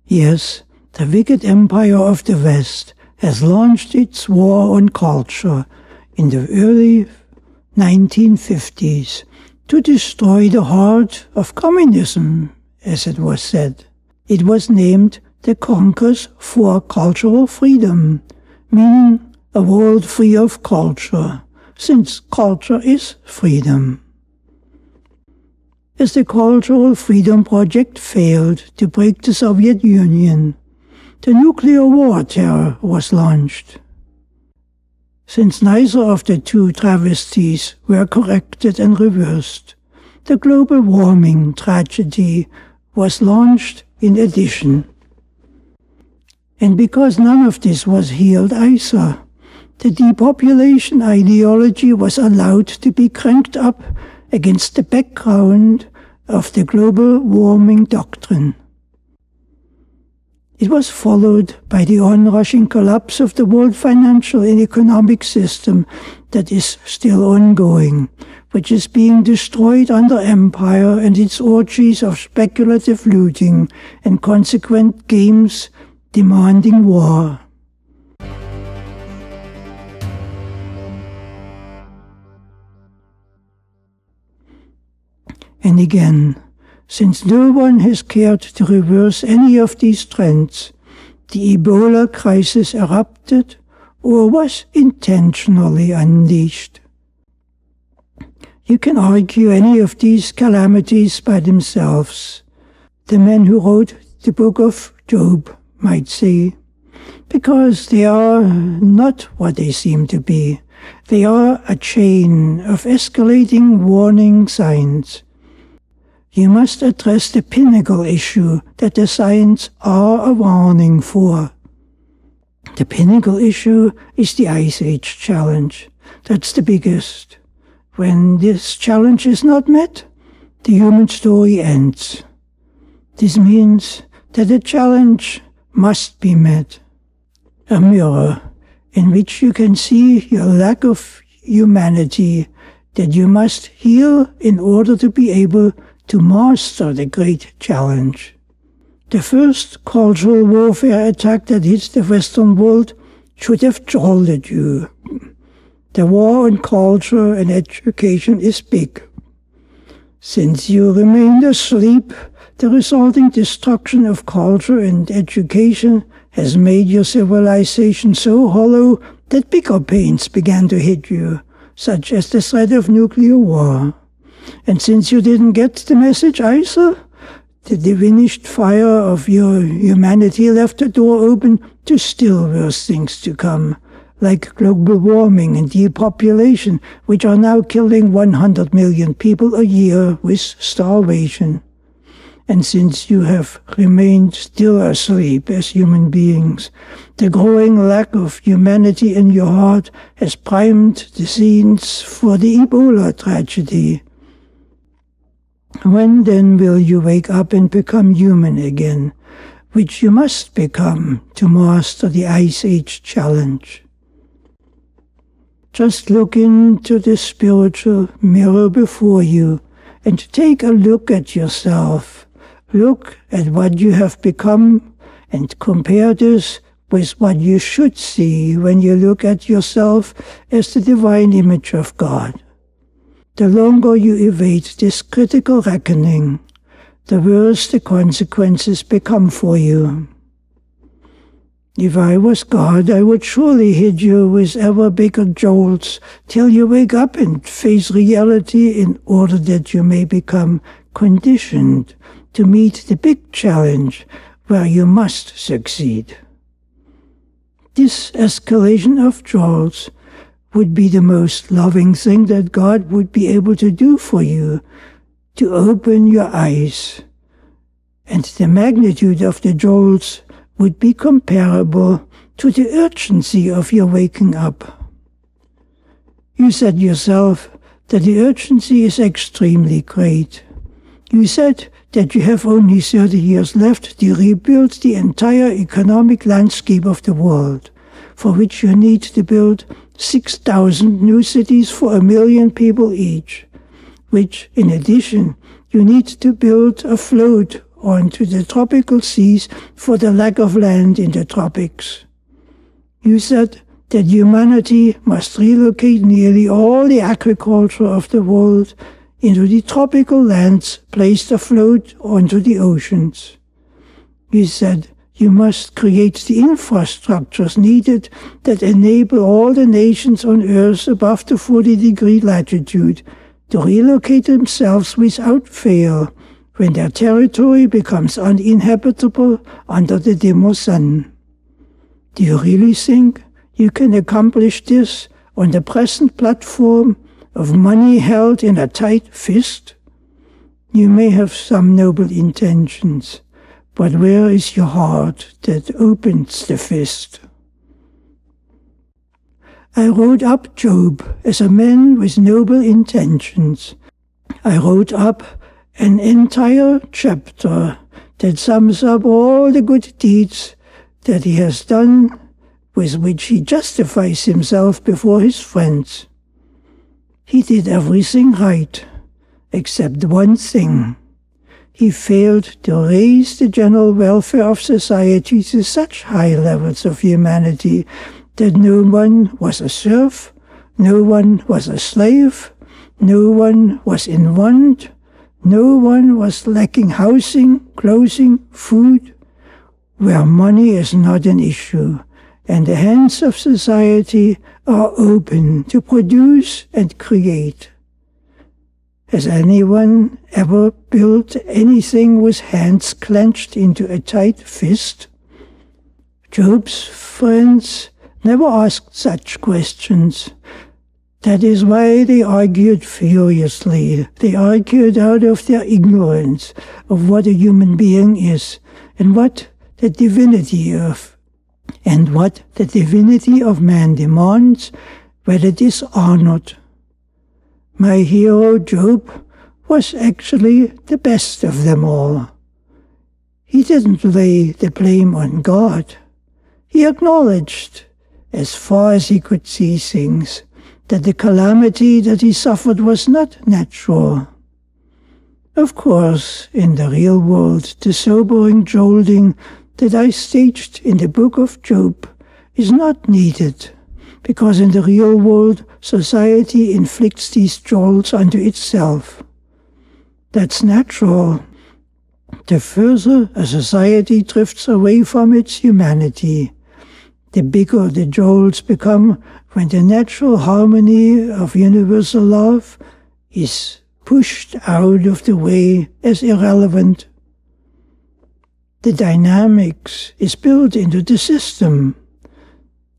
Yes, the wicked empire of the West has launched its war on culture in the early 1950s to destroy the heart of communism, as it was said. It was named the Congress for Cultural Freedom, meaning a world free of culture, since culture is freedom. As the Cultural Freedom Project failed to break the Soviet Union, the nuclear war terror was launched. Since neither of the two travesties were corrected and reversed, the global warming tragedy was launched in addition. And because none of this was healed either, the depopulation ideology was allowed to be cranked up against the background of the global warming doctrine. It was followed by the onrushing collapse of the world financial and economic system that is still ongoing, which is being destroyed under empire and its orgies of speculative looting and consequent games demanding war. And again, since no one has cared to reverse any of these trends, the Ebola crisis erupted or was intentionally unleashed. You can argue any of these calamities by themselves. The man who wrote the book of Job might say, because they are not what they seem to be. They are a chain of escalating warning signs. You must address the pinnacle issue that the signs are a warning for. The pinnacle issue is the Ice Age challenge. That's the biggest. When this challenge is not met, the human story ends. This means that the challenge must be met. A mirror in which you can see your lack of humanity that you must heal in order to be able to master the great challenge. The first cultural warfare attack that hits the Western world should have jolted you. The war on culture and education is big. Since you remained asleep, the resulting destruction of culture and education has made your civilization so hollow that bigger pains began to hit you, such as the threat of nuclear war. And since you didn't get the message either, the diminished fire of your humanity left the door open to still worse things to come, like global warming and depopulation, which are now killing 100 million people a year with starvation. And since you have remained still asleep as human beings, the growing lack of humanity in your heart has primed the scenes for the Ebola tragedy. When then will you wake up and become human again, which you must become to master the Ice Age challenge? Just look into the spiritual mirror before you and take a look at yourself. Look at what you have become and compare this with what you should see when you look at yourself as the divine image of God. The longer you evade this critical reckoning, the worse the consequences become for you. If I was God, I would surely hit you with ever bigger jolts till you wake up and face reality in order that you may become conditioned to meet the big challenge where you must succeed. This escalation of jolts would be the most loving thing that God would be able to do for you, to open your eyes. And the magnitude of the jolts would be comparable to the urgency of your waking up. You said yourself that the urgency is extremely great. You said that you have only 30 years left to rebuild the entire economic landscape of the world, for which you need to build 6,000 new cities for 1 million people each, which, in addition, you need to build a float onto the tropical seas for the lack of land in the tropics. You said that humanity must relocate nearly all the agriculture of the world into the tropical lands placed afloat onto the oceans. You said You must create the infrastructures needed that enable all the nations on earth above the 40-degree latitude to relocate themselves without fail when their territory becomes uninhabitable under the dimmer sun. Do you really think you can accomplish this on the present platform of money held in a tight fist? You may have some noble intentions, but where is your heart that opens the fist? I wrote up Job as a man with noble intentions. I wrote up an entire chapter that sums up all the good deeds that he has done, with which he justifies himself before his friends. He did everything right, except one thing. He failed to raise the general welfare of society to such high levels of humanity that no one was a serf, no one was a slave, no one was in want, no one was lacking housing, clothing, food, where money is not an issue, and the hands of society are open to produce and create. Has anyone ever built anything with hands clenched into a tight fist? Job's friends never asked such questions. That is why they argued furiously. They argued out of their ignorance of what a human being is and what the divinity of man demands, whether it is honored. My hero Job was actually the best of them all. He didn't lay the blame on God. He acknowledged, as far as he could see things, that the calamity that he suffered was not natural. Of course, in the real world, the sobering jolting that I staged in the book of Job is not needed, because in the real world, society inflicts these jolts unto itself. That's natural. The further a society drifts away from its humanity, the bigger the jolts become when the natural harmony of universal love is pushed out of the way as irrelevant. The dynamics is built into the system.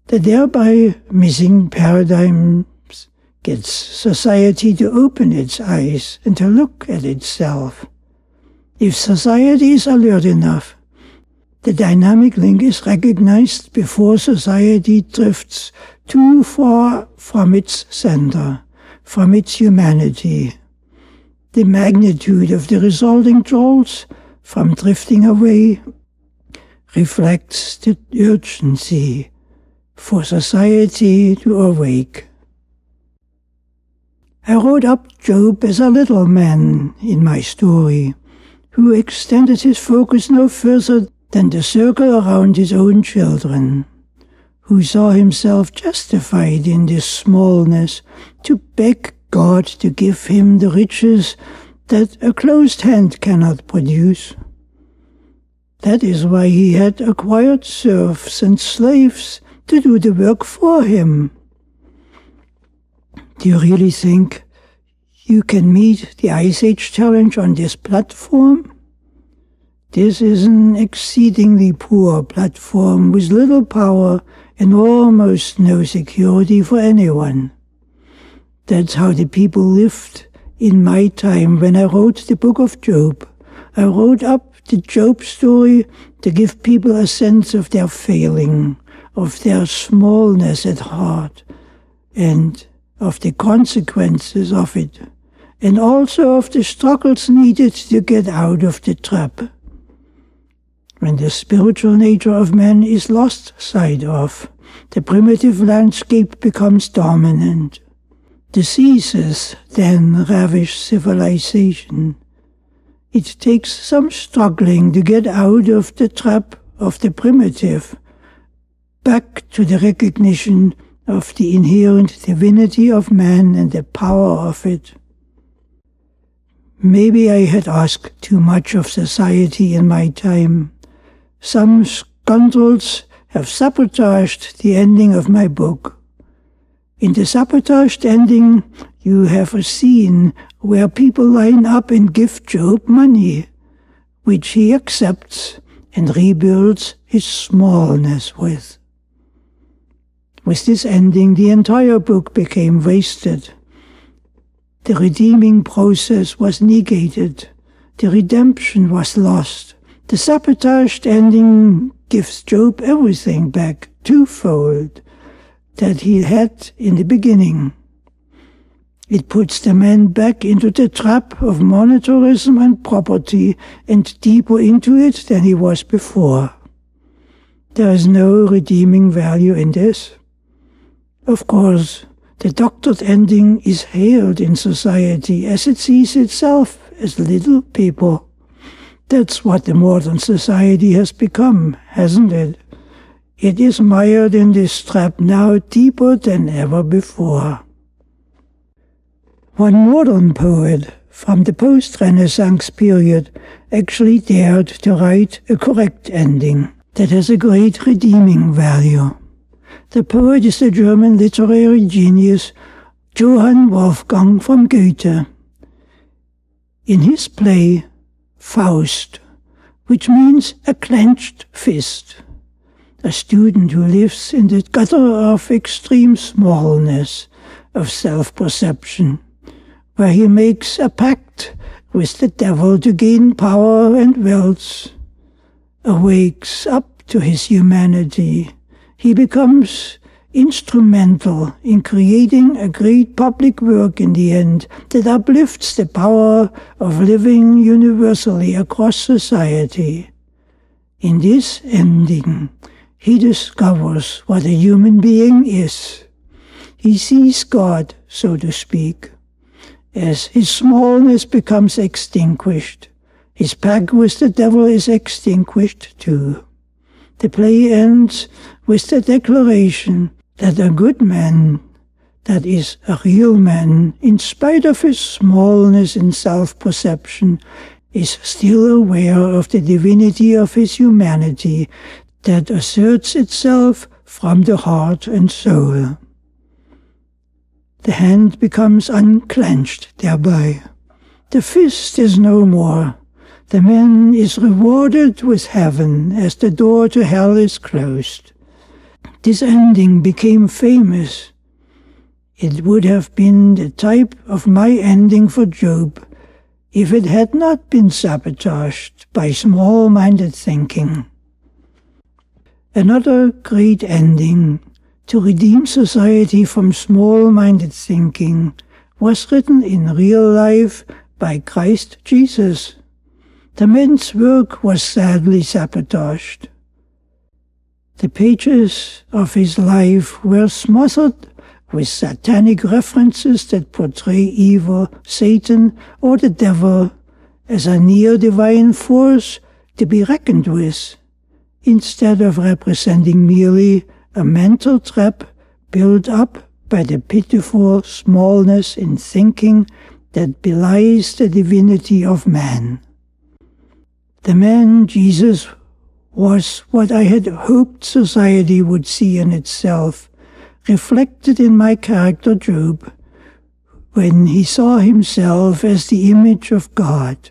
The thereby missing paradigms gets society to open its eyes and to look at itself. If society is alert enough, the dynamic link is recognized before society drifts too far from its center, from its humanity. The magnitude of the resulting jolts from drifting away reflects the urgency for society to awake. I wrote up Job as a little man in my story, who extended his focus no further than the circle around his own children, who saw himself justified in this smallness to beg God to give him the riches that a closed hand cannot produce. That is why he had acquired serfs and slaves to do the work for him. Do you really think you can meet the Ice Age challenge on this platform? This is an exceedingly poor platform with little power and almost no security for anyone. That's how the people lived in my time when I wrote the book of Job. I wrote up the Job story to give people a sense of their failing, of their smallness at heart, and of the consequences of it, and also of the struggles needed to get out of the trap. When the spiritual nature of man is lost sight of, the primitive landscape becomes dominant. Diseases then ravish civilization. It takes some struggling to get out of the trap of the primitive, back to the recognition of the inherent divinity of man and the power of it. Maybe I had asked too much of society in my time, Some scoundrels have sabotaged the ending of my book. In the sabotaged ending, you have a scene where people line up and give Job money, which he accepts and rebuilds his smallness with. With this ending, the entire book became wasted. The redeeming process was negated. The redemption was lost. The sabotaged ending gives Job everything back twofold that he had in the beginning. It puts the man back into the trap of monetarism and property and deeper into it than he was before. There is no redeeming value in this. Of course, the doctored ending is hailed in society as it sees itself as little people. That's what the modern society has become, hasn't it? It is mired in this trap now deeper than ever before. One modern poet from the post-Renaissance period actually dared to write a correct ending that has a great redeeming value. The poet is the German literary genius Johann Wolfgang von Goethe. In his play Faust, which means a clenched fist, a student who lives in the gutter of extreme smallness of self-perception, where he makes a pact with the devil to gain power and wealth, awakes up to his humanity. He becomes instrumental in creating a great public work in the end that uplifts the power of living universally across society. In this ending, he discovers what a human being is. He sees God, so to speak. As his smallness becomes extinguished, his pact with the devil is extinguished too. The play ends with the declaration that a good man, that is, a real man, in spite of his smallness in self-perception, is still aware of the divinity of his humanity that asserts itself from the heart and soul. The hand becomes unclenched thereby. The fist is no more. The man is rewarded with heaven as the door to hell is closed. This ending became famous. It would have been the type of my ending for Job if it had not been sabotaged by small-minded thinking. Another great ending to redeem society from small-minded thinking was written in real life by Christ Jesus. The man's work was sadly sabotaged. The pages of his life were smothered with satanic references that portray evil, Satan, or the devil as a near-divine force to be reckoned with, instead of representing merely a mental trap built up by the pitiful smallness in thinking that belies the divinity of man. The man Jesus was what I had hoped society would see in itself, reflected in my character Job, when he saw himself as the image of God.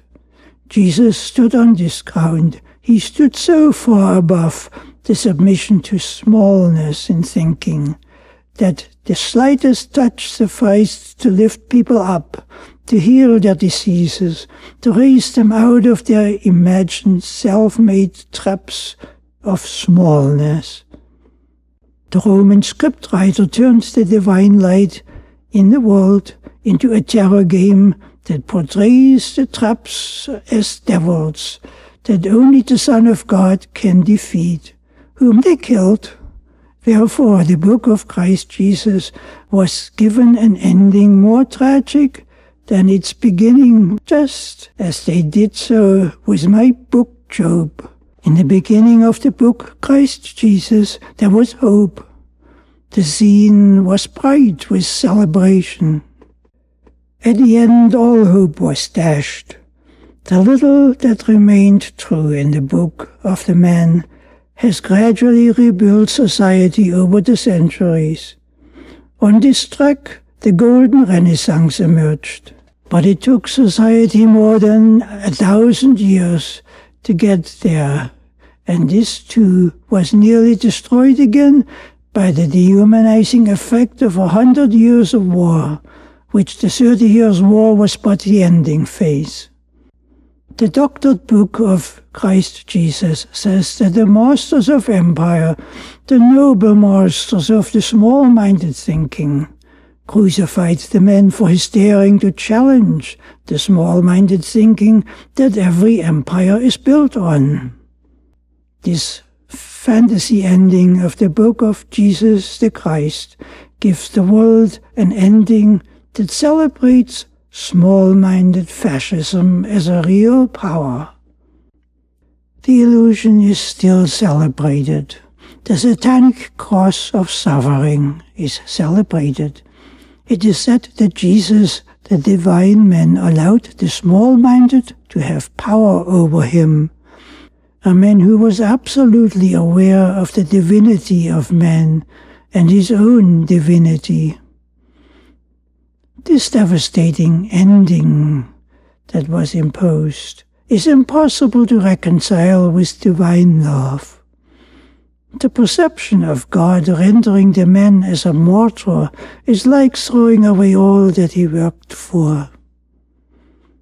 Jesus stood on this ground. He stood so far above the submission to smallness in thinking that the slightest touch sufficed to lift people up, to heal their diseases, to raise them out of their imagined self-made traps of smallness. The Roman scriptwriter turned the divine light in the world into a terror game that portrays the traps as devils that only the Son of God can defeat, whom they killed. Therefore, the book of Christ Jesus was given an ending more tragic than its beginning, just as they did so with my book Job. In the beginning of the book Christ Jesus, there was hope. The scene was bright with celebration. At the end, all hope was dashed. The little that remained true in the book of the man has gradually rebuilt society over the centuries. On this track, the Golden Renaissance emerged. But it took society more than 1,000 years to get there, and this too was nearly destroyed again by the dehumanizing effect of 100 years of war, which the 30 Years' War was but the ending phase. The doctored book of Christ Jesus says that the masters of empire, the noble masters of the small-minded thinking, crucified the man for his daring to challenge the small-minded thinking that every empire is built on. This fantasy ending of the book of Jesus the Christ gives the world an ending that celebrates small-minded fascism as a real power. The illusion is still celebrated. The satanic cross of suffering is celebrated. It is said that Jesus, the divine man, allowed the small-minded to have power over him, a man who was absolutely aware of the divinity of man and his own divinity. This devastating ending that was imposed is impossible to reconcile with divine love. The perception of God rendering the man as a martyr is like throwing away all that he worked for.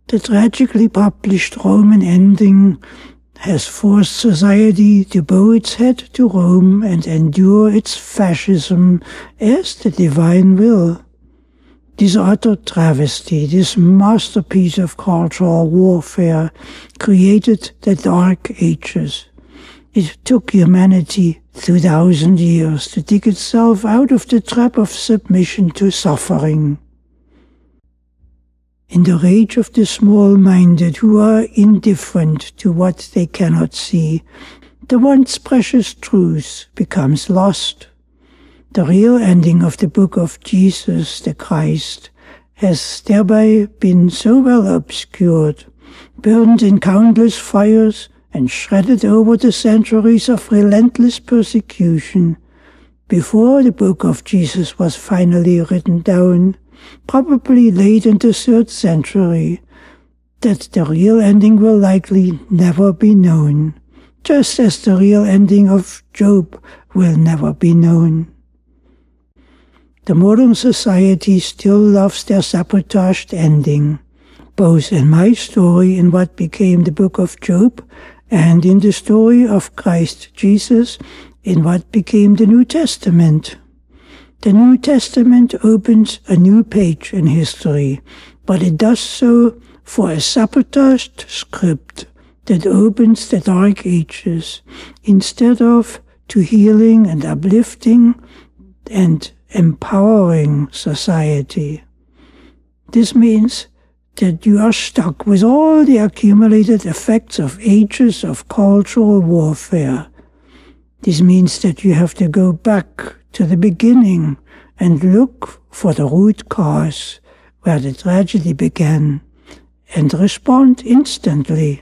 The tragically published Roman ending has forced society to bow its head to Rome and endure its fascism as the divine will. This utter travesty, this masterpiece of cultural warfare, created the Dark Ages. It took humanity 2,000 years to dig itself out of the trap of submission to suffering. In the rage of the small-minded who are indifferent to what they cannot see, the once precious truth becomes lost. The real ending of the book of Jesus the Christ has thereby been so well obscured, burned in countless fires, and shredded over the centuries of relentless persecution, before the book of Jesus was finally written down, probably late in the 3rd century, that the real ending will likely never be known, just as the real ending of Job will never be known. The modern society still loves their sabotaged ending, both in my story in what became the book of Job and in the story of Christ Jesus in what became the New Testament. The New Testament opens a new page in history, but it does so for a sabotaged script that opens the Dark Ages, instead of to healing and uplifting and empowering society. This means that you are stuck with all the accumulated effects of ages of cultural warfare. This means that you have to go back to the beginning and look for the root cause where the tragedy began and respond instantly.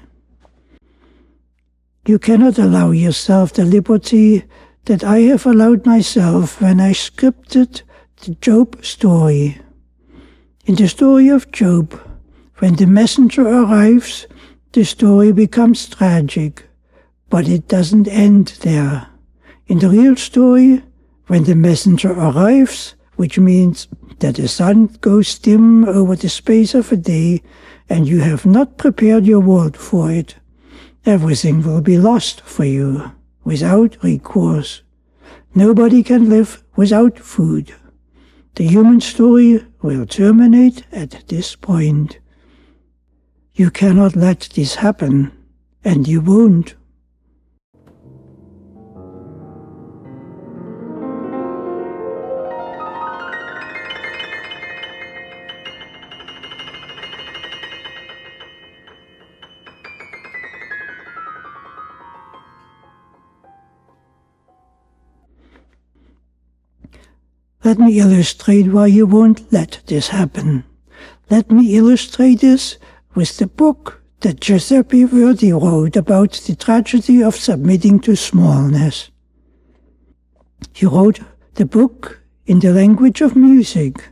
You cannot allow yourself the liberty that I have allowed myself when I scripted the Job story. In the story of Job, when the messenger arrives, the story becomes tragic, but it doesn't end there. In the real story, when the messenger arrives, which means that the sun goes dim over the space of a day, and you have not prepared your world for it, everything will be lost for you, without recourse. Nobody can live without food. The human story will terminate at this point. You cannot let this happen, and you won't. Let me illustrate why you won't let this happen. Let me illustrate this with the book that Giuseppe Verdi wrote about the tragedy of submitting to smallness. He wrote the book in the language of music.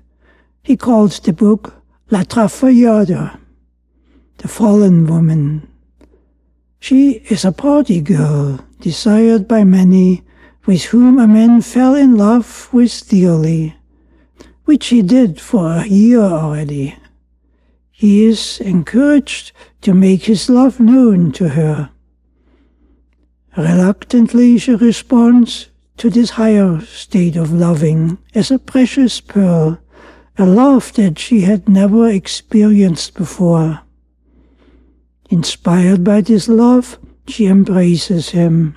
He called the book La Trafollada, the fallen woman. She is a party girl, desired by many, with whom a man fell in love with dearly, which he did for a year already. He is encouraged to make his love known to her. Reluctantly she responds to this higher state of loving as a precious pearl, a love that she had never experienced before. Inspired by this love, she embraces him.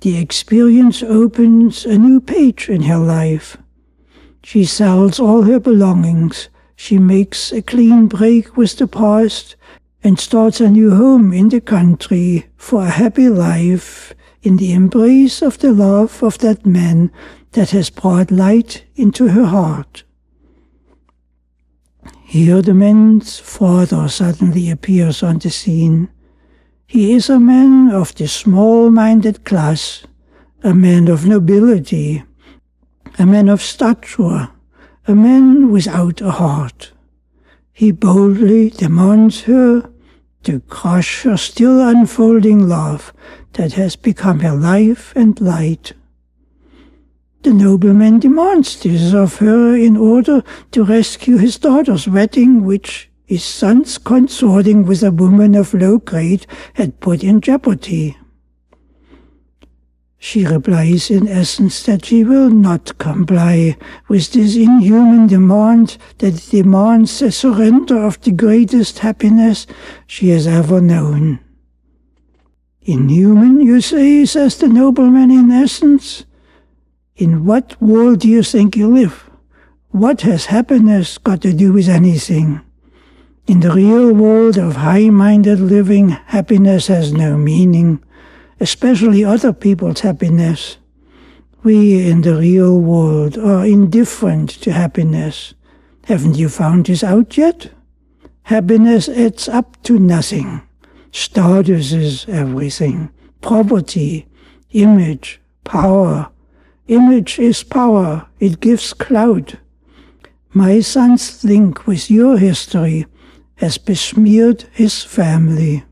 The experience opens a new page in her life. She sells all her belongings. She makes a clean break with the past and starts a new home in the country for a happy life in the embrace of the love of that man that has brought light into her heart. Here the man's father suddenly appears on the scene. He is a man of the small-minded class, a man of nobility, a man of stature, a man without a heart. He boldly demands her to crush her still unfolding love that has become her life and light. The nobleman demands this of her in order to rescue his daughter's wedding, which his son's consorting with a woman of low grade had put in jeopardy. She replies in essence that she will not comply with this inhuman demand that demands a surrender of the greatest happiness she has ever known. Inhuman, you say, says the nobleman in essence? In what world do you think you live? What has happiness got to do with anything? In the real world of high-minded living, happiness has no meaning, especially other people's happiness. We in the real world are indifferent to happiness. Haven't you found this out yet? Happiness adds up to nothing. Status is everything. Property, image, power. Image is power. It gives clout. My son's link with your history has besmeared his family.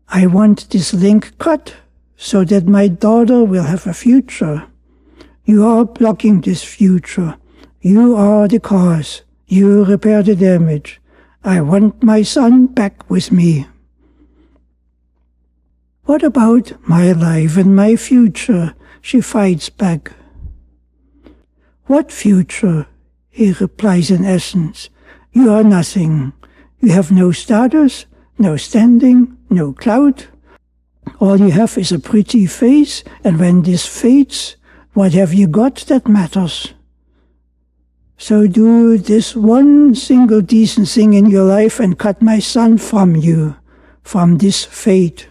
I want this link cut so that my daughter will have a future. You are blocking this future. You are the cause. You repair the damage. I want my son back with me. What about my life and my future? She fights back. What future? He replies in essence. You are nothing. You have no status, no standing, no clout. All you have is a pretty face, and when this fades, what have you got that matters? So do this one single decent thing in your life and cut my son from you, from this fate.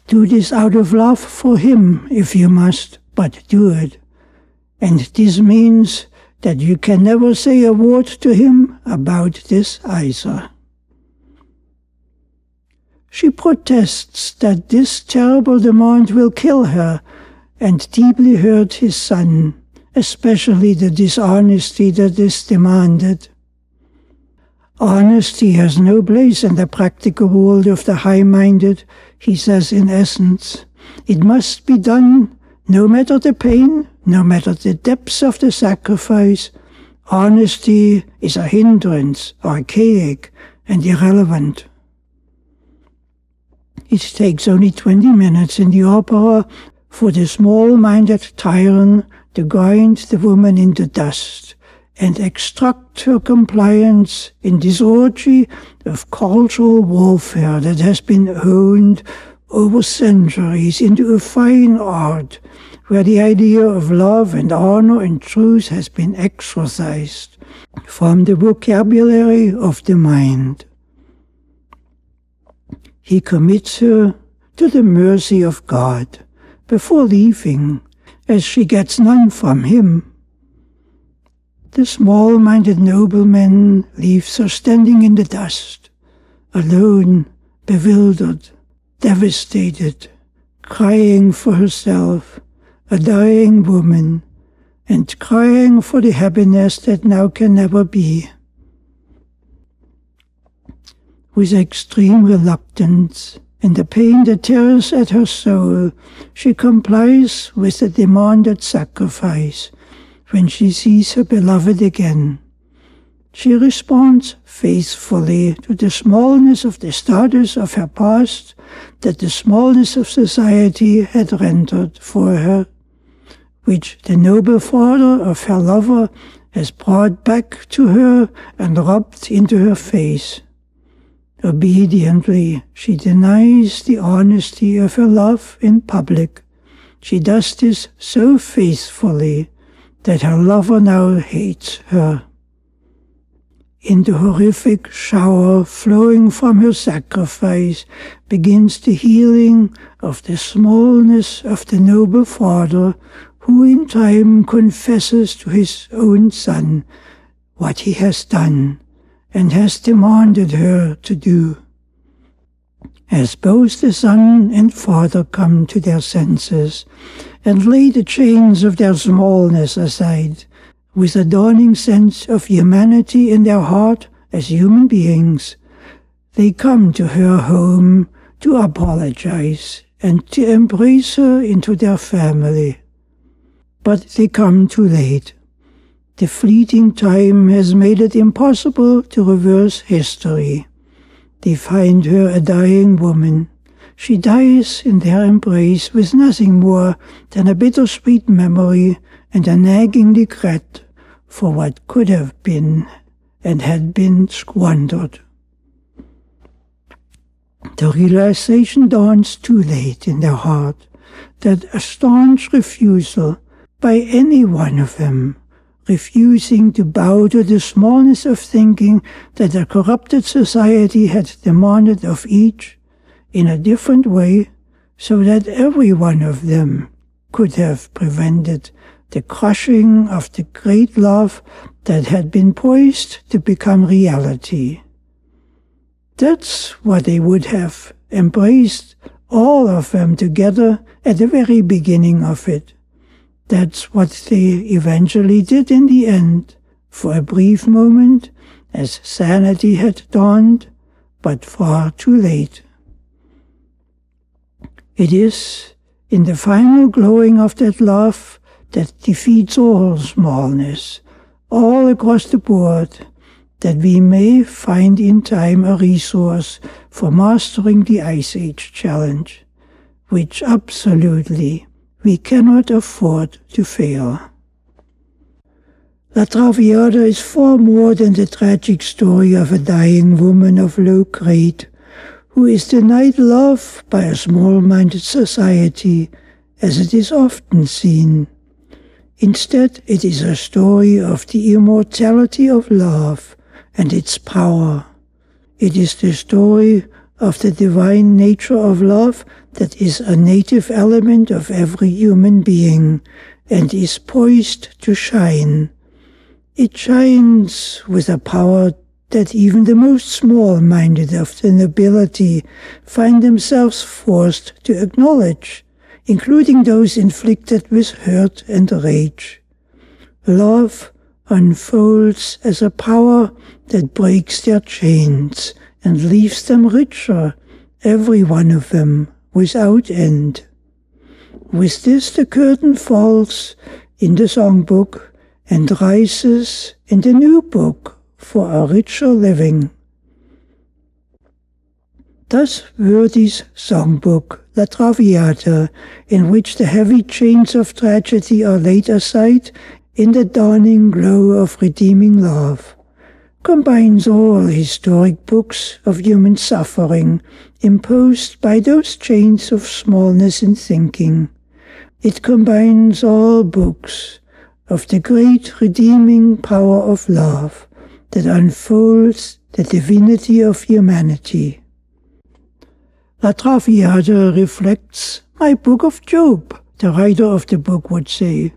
Do this out of love for him, if you must, but do it. And this means that you can never say a word to him about this either. She protests that this terrible demand will kill her and deeply hurt his son, especially the dishonesty that is demanded. Honesty has no place in the practical world of the high-minded, he says in essence. It must be done no matter the pain, no matter the depths of the sacrifice. Honesty is a hindrance, archaic, and irrelevant. It takes only 20 minutes in the opera for the small-minded tyrant to grind the woman into dust and extract her compliance in this orgy of cultural warfare that has been honed over centuries into a fine art where the idea of love and honor and truth has been exorcised from the vocabulary of the mind. He commits her to the mercy of God before leaving, as she gets none from him. The small-minded nobleman leaves her standing in the dust. alone, bewildered, devastated, crying for herself, a dying woman, and crying for the happiness that now can never be. With extreme reluctance and the pain that tears at her soul, she complies with the demanded sacrifice when she sees her beloved again. She responds faithfully to the smallness of the status of her past that the smallness of society had rendered for her, which the noble father of her lover has brought back to her and rubbed into her face. Obediently, she denies the honesty of her love in public. She does this so faithfully that her lover now hates her. In the horrific shower flowing from her sacrifice begins the healing of the smallness of the noble father, who in time confesses to his own son what he has done and has demanded her to do. As both the son and father come to their senses and lay the chains of their smallness aside, with a dawning sense of humanity in their heart as human beings, they come to her home to apologize and to embrace her into their family. But they come too late. The fleeting time has made it impossible to reverse history. They find her a dying woman. She dies in their embrace with nothing more than a bittersweet memory and a nagging regret for what could have been and had been squandered. The realization dawns too late in their heart that a staunch refusal by any one of them, refusing to bow to the smallness of thinking that a corrupted society had demanded of each in a different way, so that every one of them could have prevented the crushing of the great love that had been poised to become reality. That's what they would have embraced, all of them together at the very beginning of it. That's what they eventually did in the end, for a brief moment, as sanity had dawned, but far too late. It is in the final glowing of that love that defeats all smallness, all across the board, that we may find in time a resource for mastering the Ice Age challenge, which absolutely we cannot afford to fail. La Traviata is far more than the tragic story of a dying woman of low grade who is denied love by a small-minded society, as it is often seen. Instead, it is a story of the immortality of love and its power. It is the story of the divine nature of love that is a native element of every human being and is poised to shine. It shines with a power that even the most small-minded of the nobility find themselves forced to acknowledge, including those inflicted with hurt and rage. Love unfolds as a power that breaks their chains and leaves them richer, every one of them, without end. With this the curtain falls in the songbook and rises in the new book for a richer living. Thus Verdi's songbook, La Traviata, in which the heavy chains of tragedy are laid aside in the dawning glow of redeeming love, combines all historic books of human suffering imposed by those chains of smallness in thinking. It combines all books of the great redeeming power of love that unfolds the divinity of humanity. La Traviata reflects my book of Job, the writer of the book would say.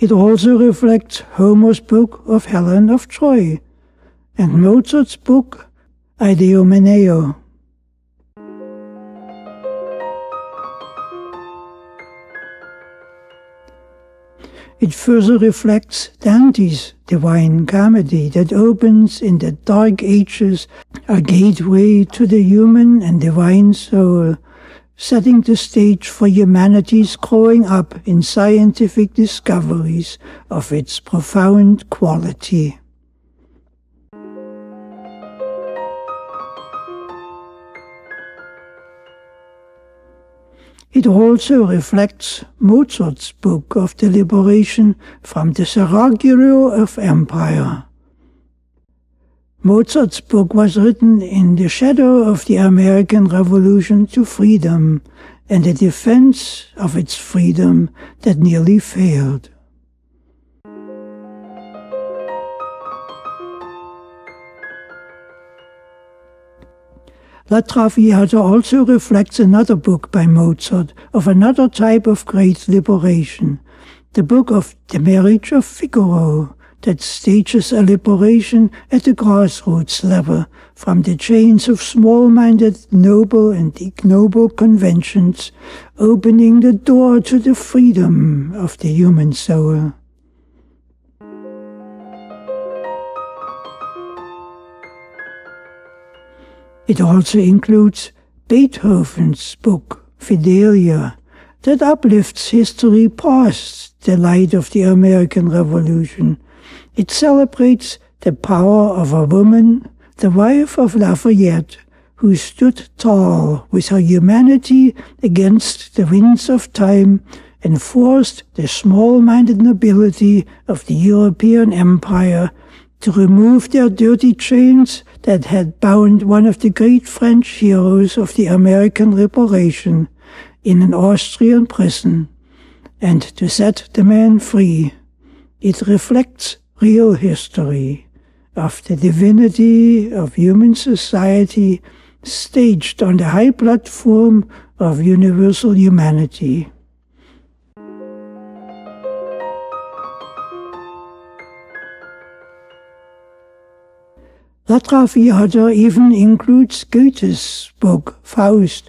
It also reflects Homer's book of Helen of Troy, and Mozart's book Idiomeneo. It further reflects Dante's Divine Comedy that opens in the Dark Ages a gateway to the human and divine soul, setting the stage for humanity's growing up in scientific discoveries of its profound quality. It also reflects Mozart's book of the liberation from the Seraglio of empire. Mozart's book was written in the shadow of the American Revolution to freedom and the defense of its freedom that nearly failed. La Traviata also reflects another book by Mozart of another type of great liberation, the book of The Marriage of Figaro, that stages a liberation at the grassroots level from the chains of small-minded noble and ignoble conventions, opening the door to the freedom of the human soul. It also includes Beethoven's book, Fidelia, that uplifts history past the light of the American Revolution. It celebrates the power of a woman, the wife of Lafayette, who stood tall with her humanity against the winds of time and forced the small-minded nobility of the European Empire to remove their dirty chains that had bound one of the great French heroes of the American Liberation in an Austrian prison, and to set the man free. It reflects real history of the divinity of human society staged on the high platform of universal humanity. La Traviata even includes Goethe's book, Faust,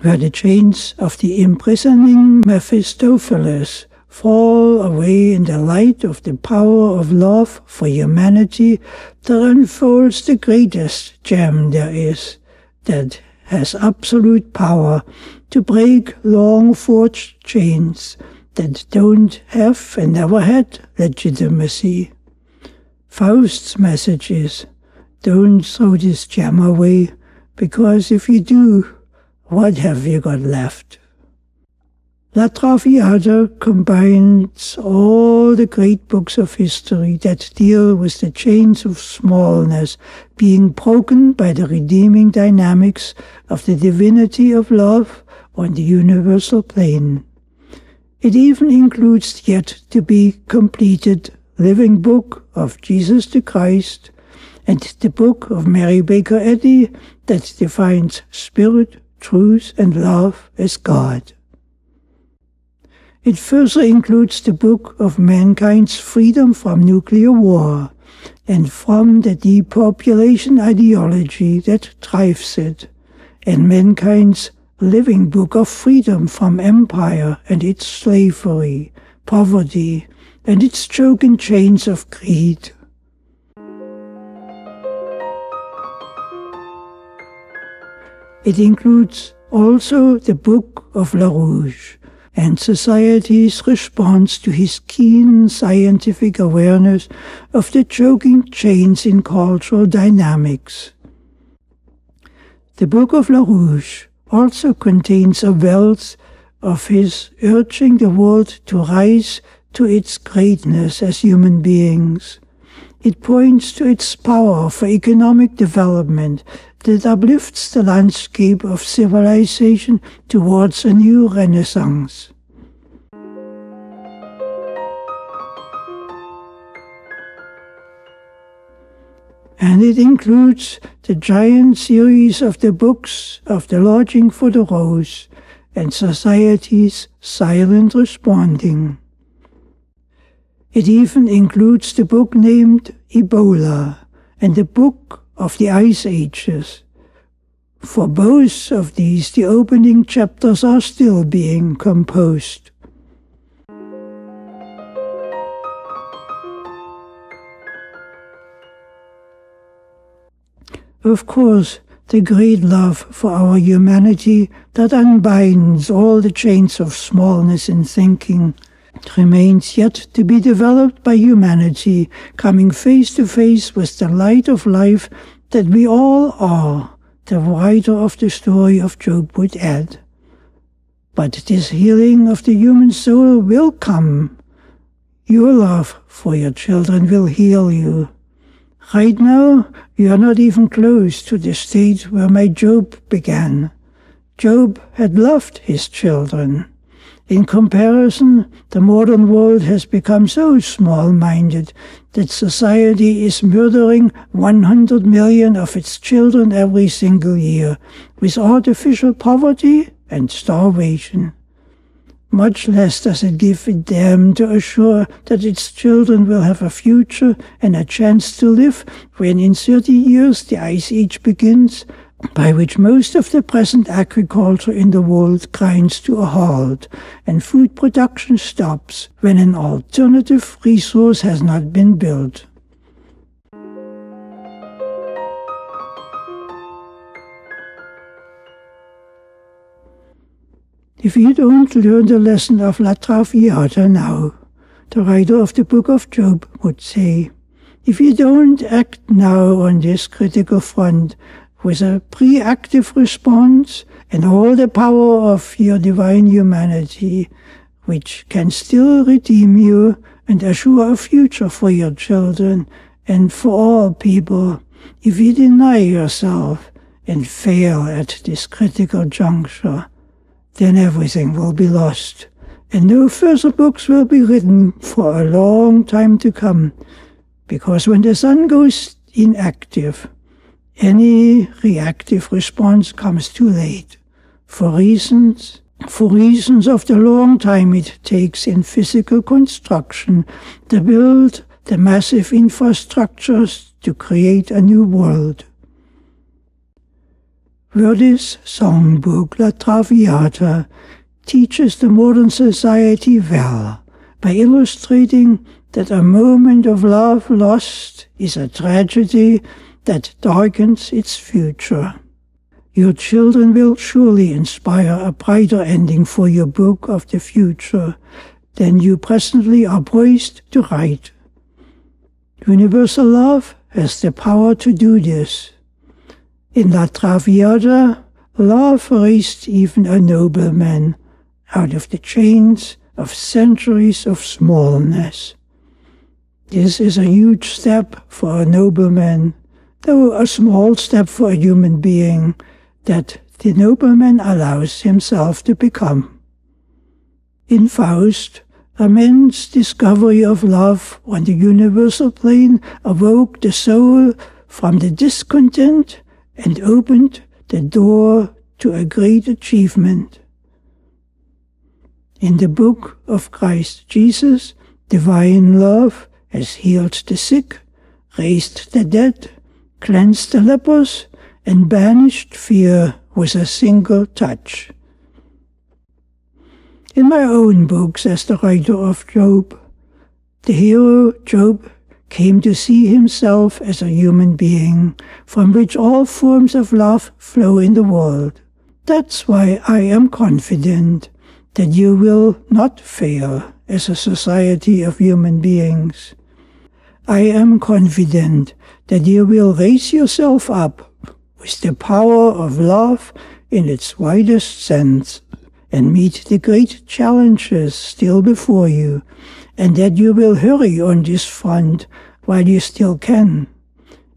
where the chains of the imprisoning Mephistopheles fall away in the light of the power of love for humanity that unfolds the greatest gem there is, that has absolute power to break long-forged chains that don't have and never had legitimacy. Faust's message is, don't throw this gem away, because if you do, what have you got left? La Traviata combines all the great books of history that deal with the chains of smallness being broken by the redeeming dynamics of the divinity of love on the universal plane. It even includes the yet-to-be-completed living book of Jesus the Christ, and the book of Mary Baker Eddy that defines spirit, truth, and love as God. It further includes the book of mankind's freedom from nuclear war and from the depopulation ideology that drives it, and mankind's living book of freedom from empire and its slavery, poverty, and its choking chains of greed. It includes also the Book of LaRouche and society's response to his keen scientific awareness of the choking chains in cultural dynamics. The Book of LaRouche also contains a wealth of his urging the world to rise to its greatness as human beings. It points to its power for economic development that uplifts the landscape of civilization towards a new renaissance. And it includes the giant series of the books of the Lodging for the Rose and society's silent responding. It even includes the book named Ebola and the book of the Ice Ages. For both of these, the opening chapters are still being composed. Of course, the great love for our humanity that unbinds all the chains of smallness in thinking remains yet to be developed by humanity, coming face to face with the light of life that we all are, the writer of the story of Job would add. But this healing of the human soul will come. Your love for your children will heal you. Right now, you are not even close to the state where my Job began. Job had loved his children. In comparison, the modern world has become so small-minded that society is murdering 100 million of its children every single year, with artificial poverty and starvation. Much less does it give a damn to assure that its children will have a future and a chance to live when in 30 years the Ice Age begins, by which most of the present agriculture in the world grinds to a halt and food production stops when an alternative resource has not been built. If you don't learn the lesson of La Traviata now, the writer of the book of Job would say, if you don't act now on this critical front with a pre-active response and all the power of your divine humanity, which can still redeem you and assure a future for your children and for all people, if you deny yourself and fail at this critical juncture, then everything will be lost, and no further books will be written for a long time to come, because when the sun goes inactive, any reactive response comes too late, for reasons of the long time it takes in physical construction to build the massive infrastructures to create a new world. Verdi's songbook La Traviata teaches the modern society well by illustrating that a moment of love lost is a tragedy that darkens its future. Your children will surely inspire a brighter ending for your book of the future than you presently are poised to write. Universal love has the power to do this. In La Traviata, love raised even a nobleman out of the chains of centuries of smallness. This is a huge step for a nobleman, though a small step for a human being that the nobleman allows himself to become. In Faust, a man's discovery of love on the universal plane awoke the soul from the discontent and opened the door to a great achievement. In the book of Christ Jesus, divine love has healed the sick, raised the dead, cleansed the lepers, and banished fear with a single touch. In my own book, says the writer of Job, the hero Job came to see himself as a human being from which all forms of love flow in the world. That's why I am confident that you will not fail as a society of human beings. I am confident that you will raise yourself up with the power of love in its widest sense and meet the great challenges still before you, and that you will hurry on this front while you still can.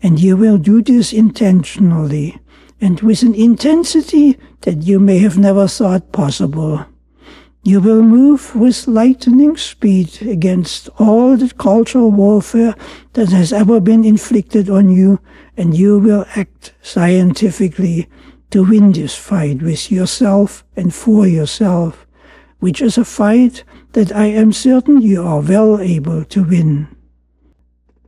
And you will do this intentionally and with an intensity that you may have never thought possible. You will move with lightning speed against all the cultural warfare that has ever been inflicted on you, and you will act scientifically to win this fight with yourself and for yourself, which is a fight that I am certain you are well able to win.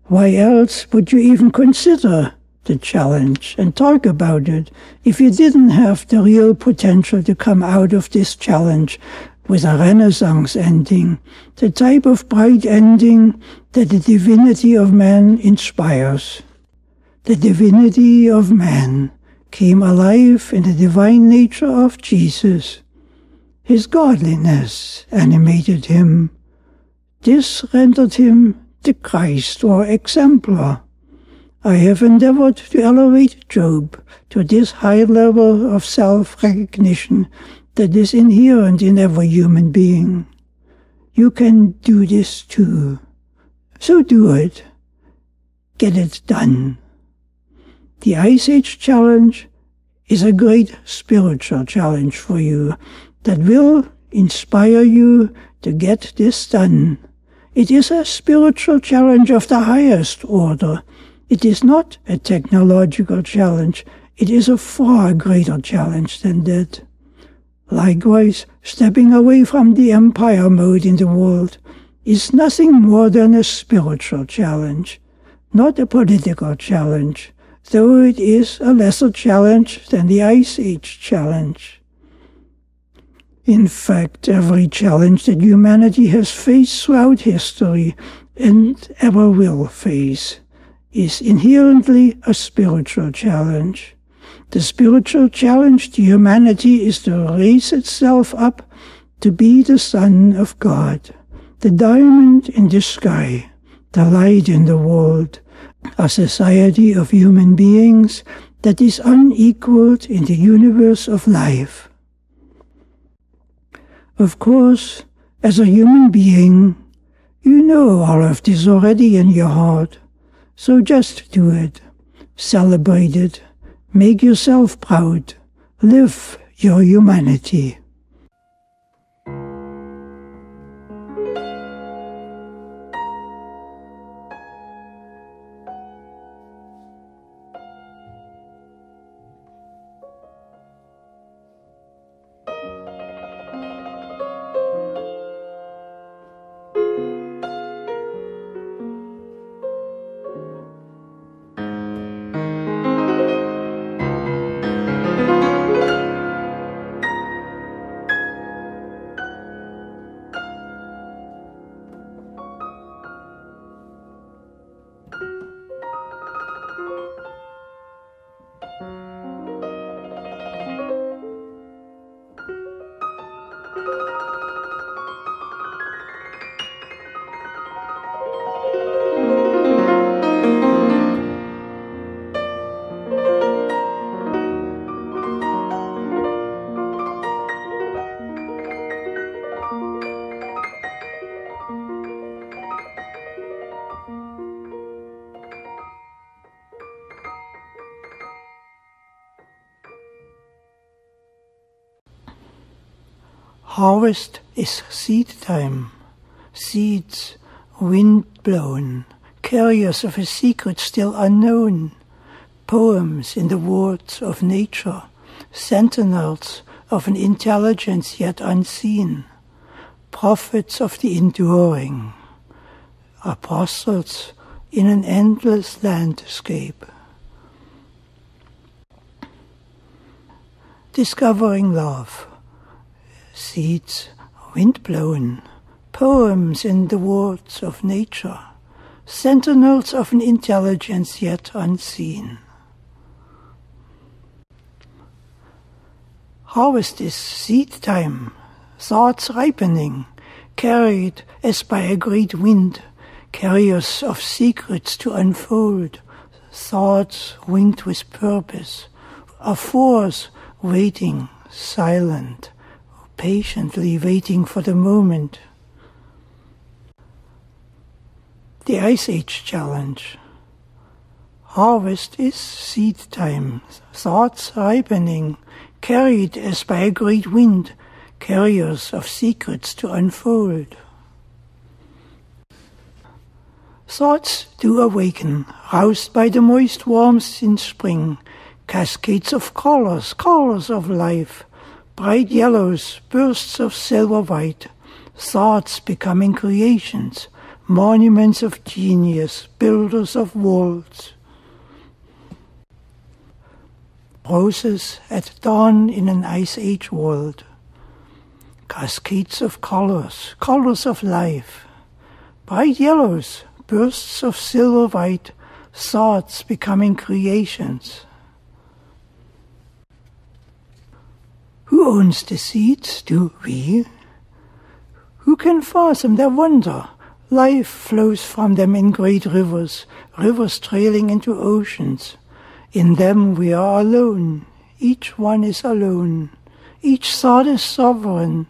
Why else would you even consider the challenge and talk about it. If you didn't have the real potential to come out of this challenge with a Renaissance ending, the type of bright ending that the divinity of man inspires. The divinity of man came alive in the divine nature of Jesus. His godliness animated him. This rendered him the Christ or exemplar. I have endeavored to elevate Job to this high level of self-recognition that is inherent in every human being. You can do this too. So do it. Get it done. The Ice Age challenge is a great spiritual challenge for you that will inspire you to get this done. It is a spiritual challenge of the highest order. It is not a technological challenge. It is a far greater challenge than that. Likewise, stepping away from the empire mode in the world is nothing more than a spiritual challenge, not a political challenge, though it is a lesser challenge than the Ice Age challenge. In fact, every challenge that humanity has faced throughout history and ever will face is inherently a spiritual challenge. The spiritual challenge to humanity is to raise itself up to be the Son of God, the diamond in the sky, the light in the world, a society of human beings that is unequaled in the universe of life. Of course, as a human being, you know all of this already in your heart, so just do it, celebrate it, make yourself proud, live your humanity. Harvest is seed time. Seeds, wind-blown, carriers of a secret still unknown. Poems in the words of nature, sentinels of an intelligence yet unseen. Prophets of the enduring. Apostles in an endless landscape. Discovering love. Seeds, wind-blown, poems in the words of nature, sentinels of an intelligence yet unseen. Harvest is seed time, thoughts ripening, carried as by a great wind, carriers of secrets to unfold, thoughts winged with purpose, a force waiting, silent, patiently waiting for the moment. The Ice Age challenge. Harvest is seed time, thoughts ripening, carried as by a great wind, carriers of secrets to unfold. Thoughts do awaken, roused by the moist warmth in spring, cascades of colors, colors of life, bright yellows, bursts of silver white, thoughts becoming creations, monuments of genius, builders of worlds. process at dawn in an ice age world. Cascades of colors, colors of life, bright yellows, bursts of silver white, thoughts becoming creations. Who owns the seeds? Do we? Who can fathom their wonder? Life flows from them in great rivers, rivers trailing into oceans. In them we are alone. Each one is alone. Each thought is sovereign.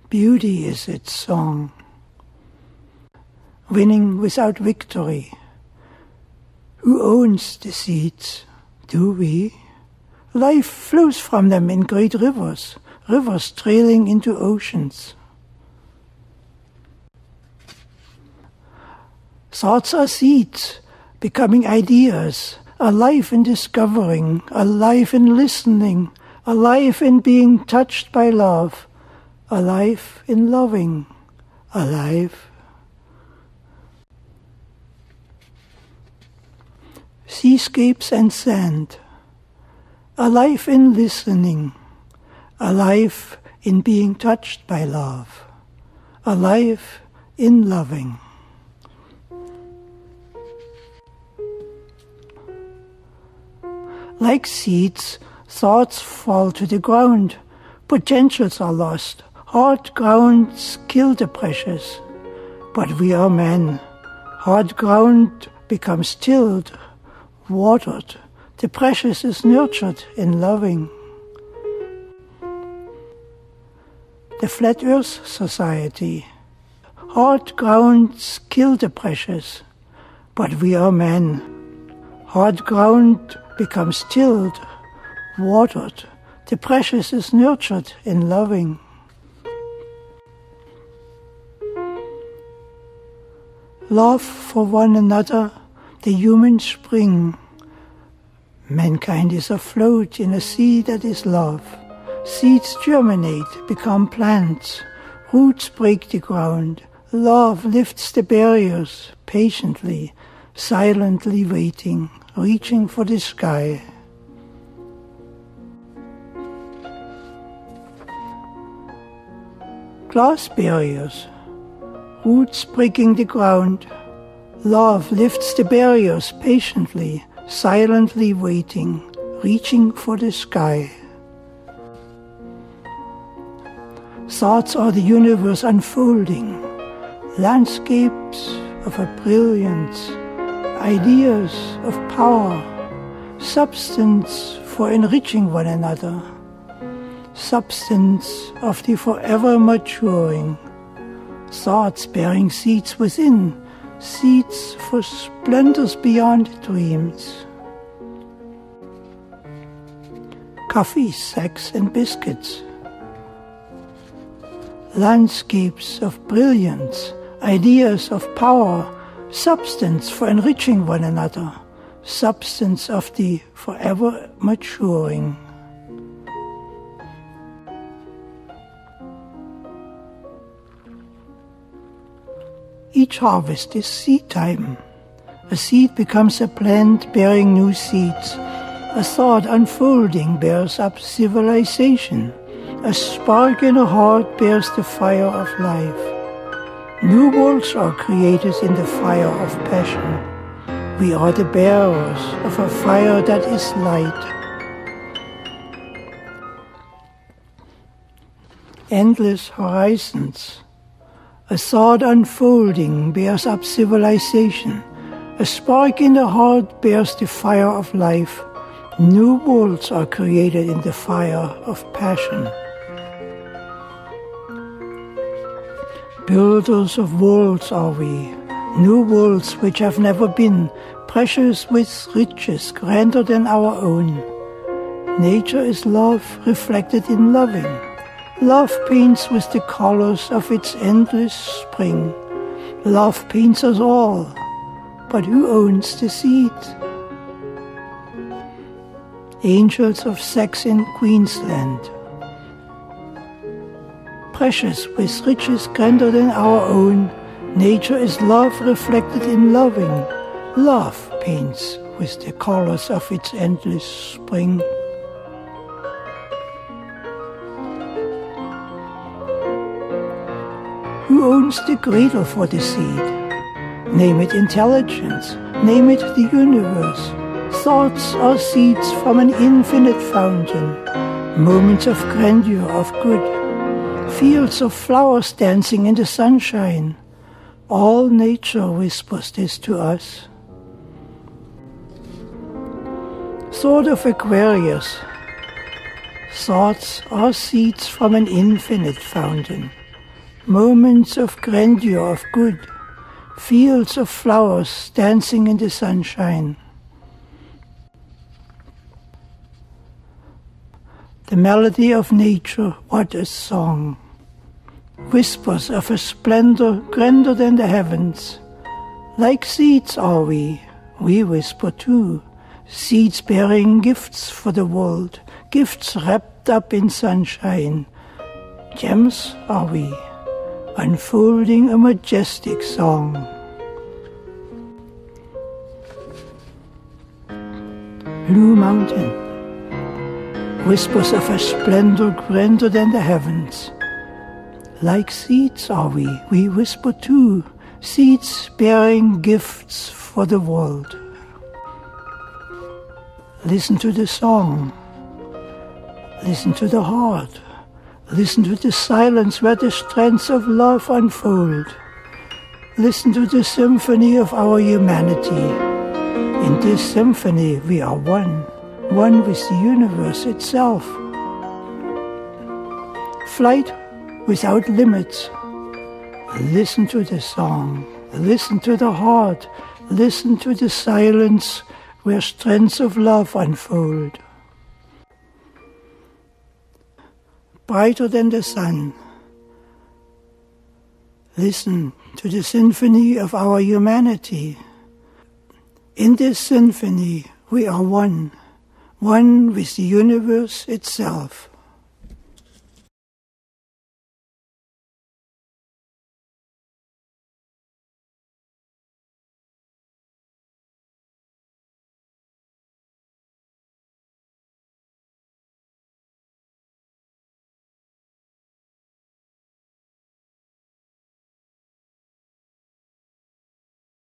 Beauty is its song. Winning without victory. Who owns the seeds? Do we? Life flows from them in great rivers, rivers trailing into oceans. Thoughts are seeds, becoming ideas, alive in discovering, alive in listening, alive in being touched by love, alive in loving, alive. Seascapes and sand, alive in listening, alive in being touched by love, alive in loving. Like seeds, thoughts fall to the ground, potentials are lost, hard grounds kill the precious. But we are men, hard ground becomes tilled, watered, the precious is nurtured in loving. The Flat Earth Society. Hard grounds kill the precious, but we are men. Hard ground becomes tilled, watered, the precious is nurtured in loving. Love for one another, the human spring. Mankind is afloat in a sea that is love. Seeds germinate, become plants. Roots break the ground. Love lifts the barriers, patiently, silently waiting, reaching for the sky. Glass barriers, roots breaking the ground. Love lifts the barriers patiently, silently waiting, reaching for the sky. Thoughts are the universe unfolding, landscapes of a brilliance, ideas of power, substance for enriching one another, substance of the forever maturing, thoughts bearing seeds within, seeds for splendors beyond dreams. Coffee, sex and biscuits. Landscapes of brilliance, ideas of power, substance for enriching one another, substance of the forever maturing. Each harvest is seed time. A seed becomes a plant bearing new seeds. A thought unfolding bears up civilization. A spark in a heart bears the fire of life. New worlds are created in the fire of passion. We are the bearers of a fire that is light. Endless horizons. A thought unfolding bears up civilization. A spark in the heart bears the fire of life. New worlds are created in the fire of passion. Builders of worlds are we, new worlds which have never been, precious with riches grander than our own. Nature is love reflected in loving. Love paints with the colors of its endless spring. Love paints us all, but who owns the seed? Angels of sex in Queensland. Precious with riches grander than our own, nature is love reflected in loving. Love paints with the colors of its endless spring. Who owns the cradle for the seed? Name it intelligence, name it the universe. Thoughts are seeds from an infinite fountain, moments of grandeur, of good, fields of flowers dancing in the sunshine. All nature whispers this to us. Thought of Aquarius. Thoughts are seeds from an infinite fountain, moments of grandeur, of good, fields of flowers dancing in the sunshine. The melody of nature, what a song! Whispers of a splendor grander than the heavens. Like seeds are we whisper too, seeds bearing gifts for the world, gifts wrapped up in sunshine. Gems are we, unfolding a majestic song. Blue Mountain, whispers of a splendor grander than the heavens. Like seeds are we whisper too, seeds bearing gifts for the world. Listen to the song, listen to the heart, listen to the silence where the strands of love unfold. Listen to the symphony of our humanity. In this symphony we are one with the universe itself. Flight without limits. Listen to the song, listen to the heart, listen to the silence where strands of love unfold. Brighter than the sun. Listen to the symphony of our humanity. In this symphony we are one with the universe itself.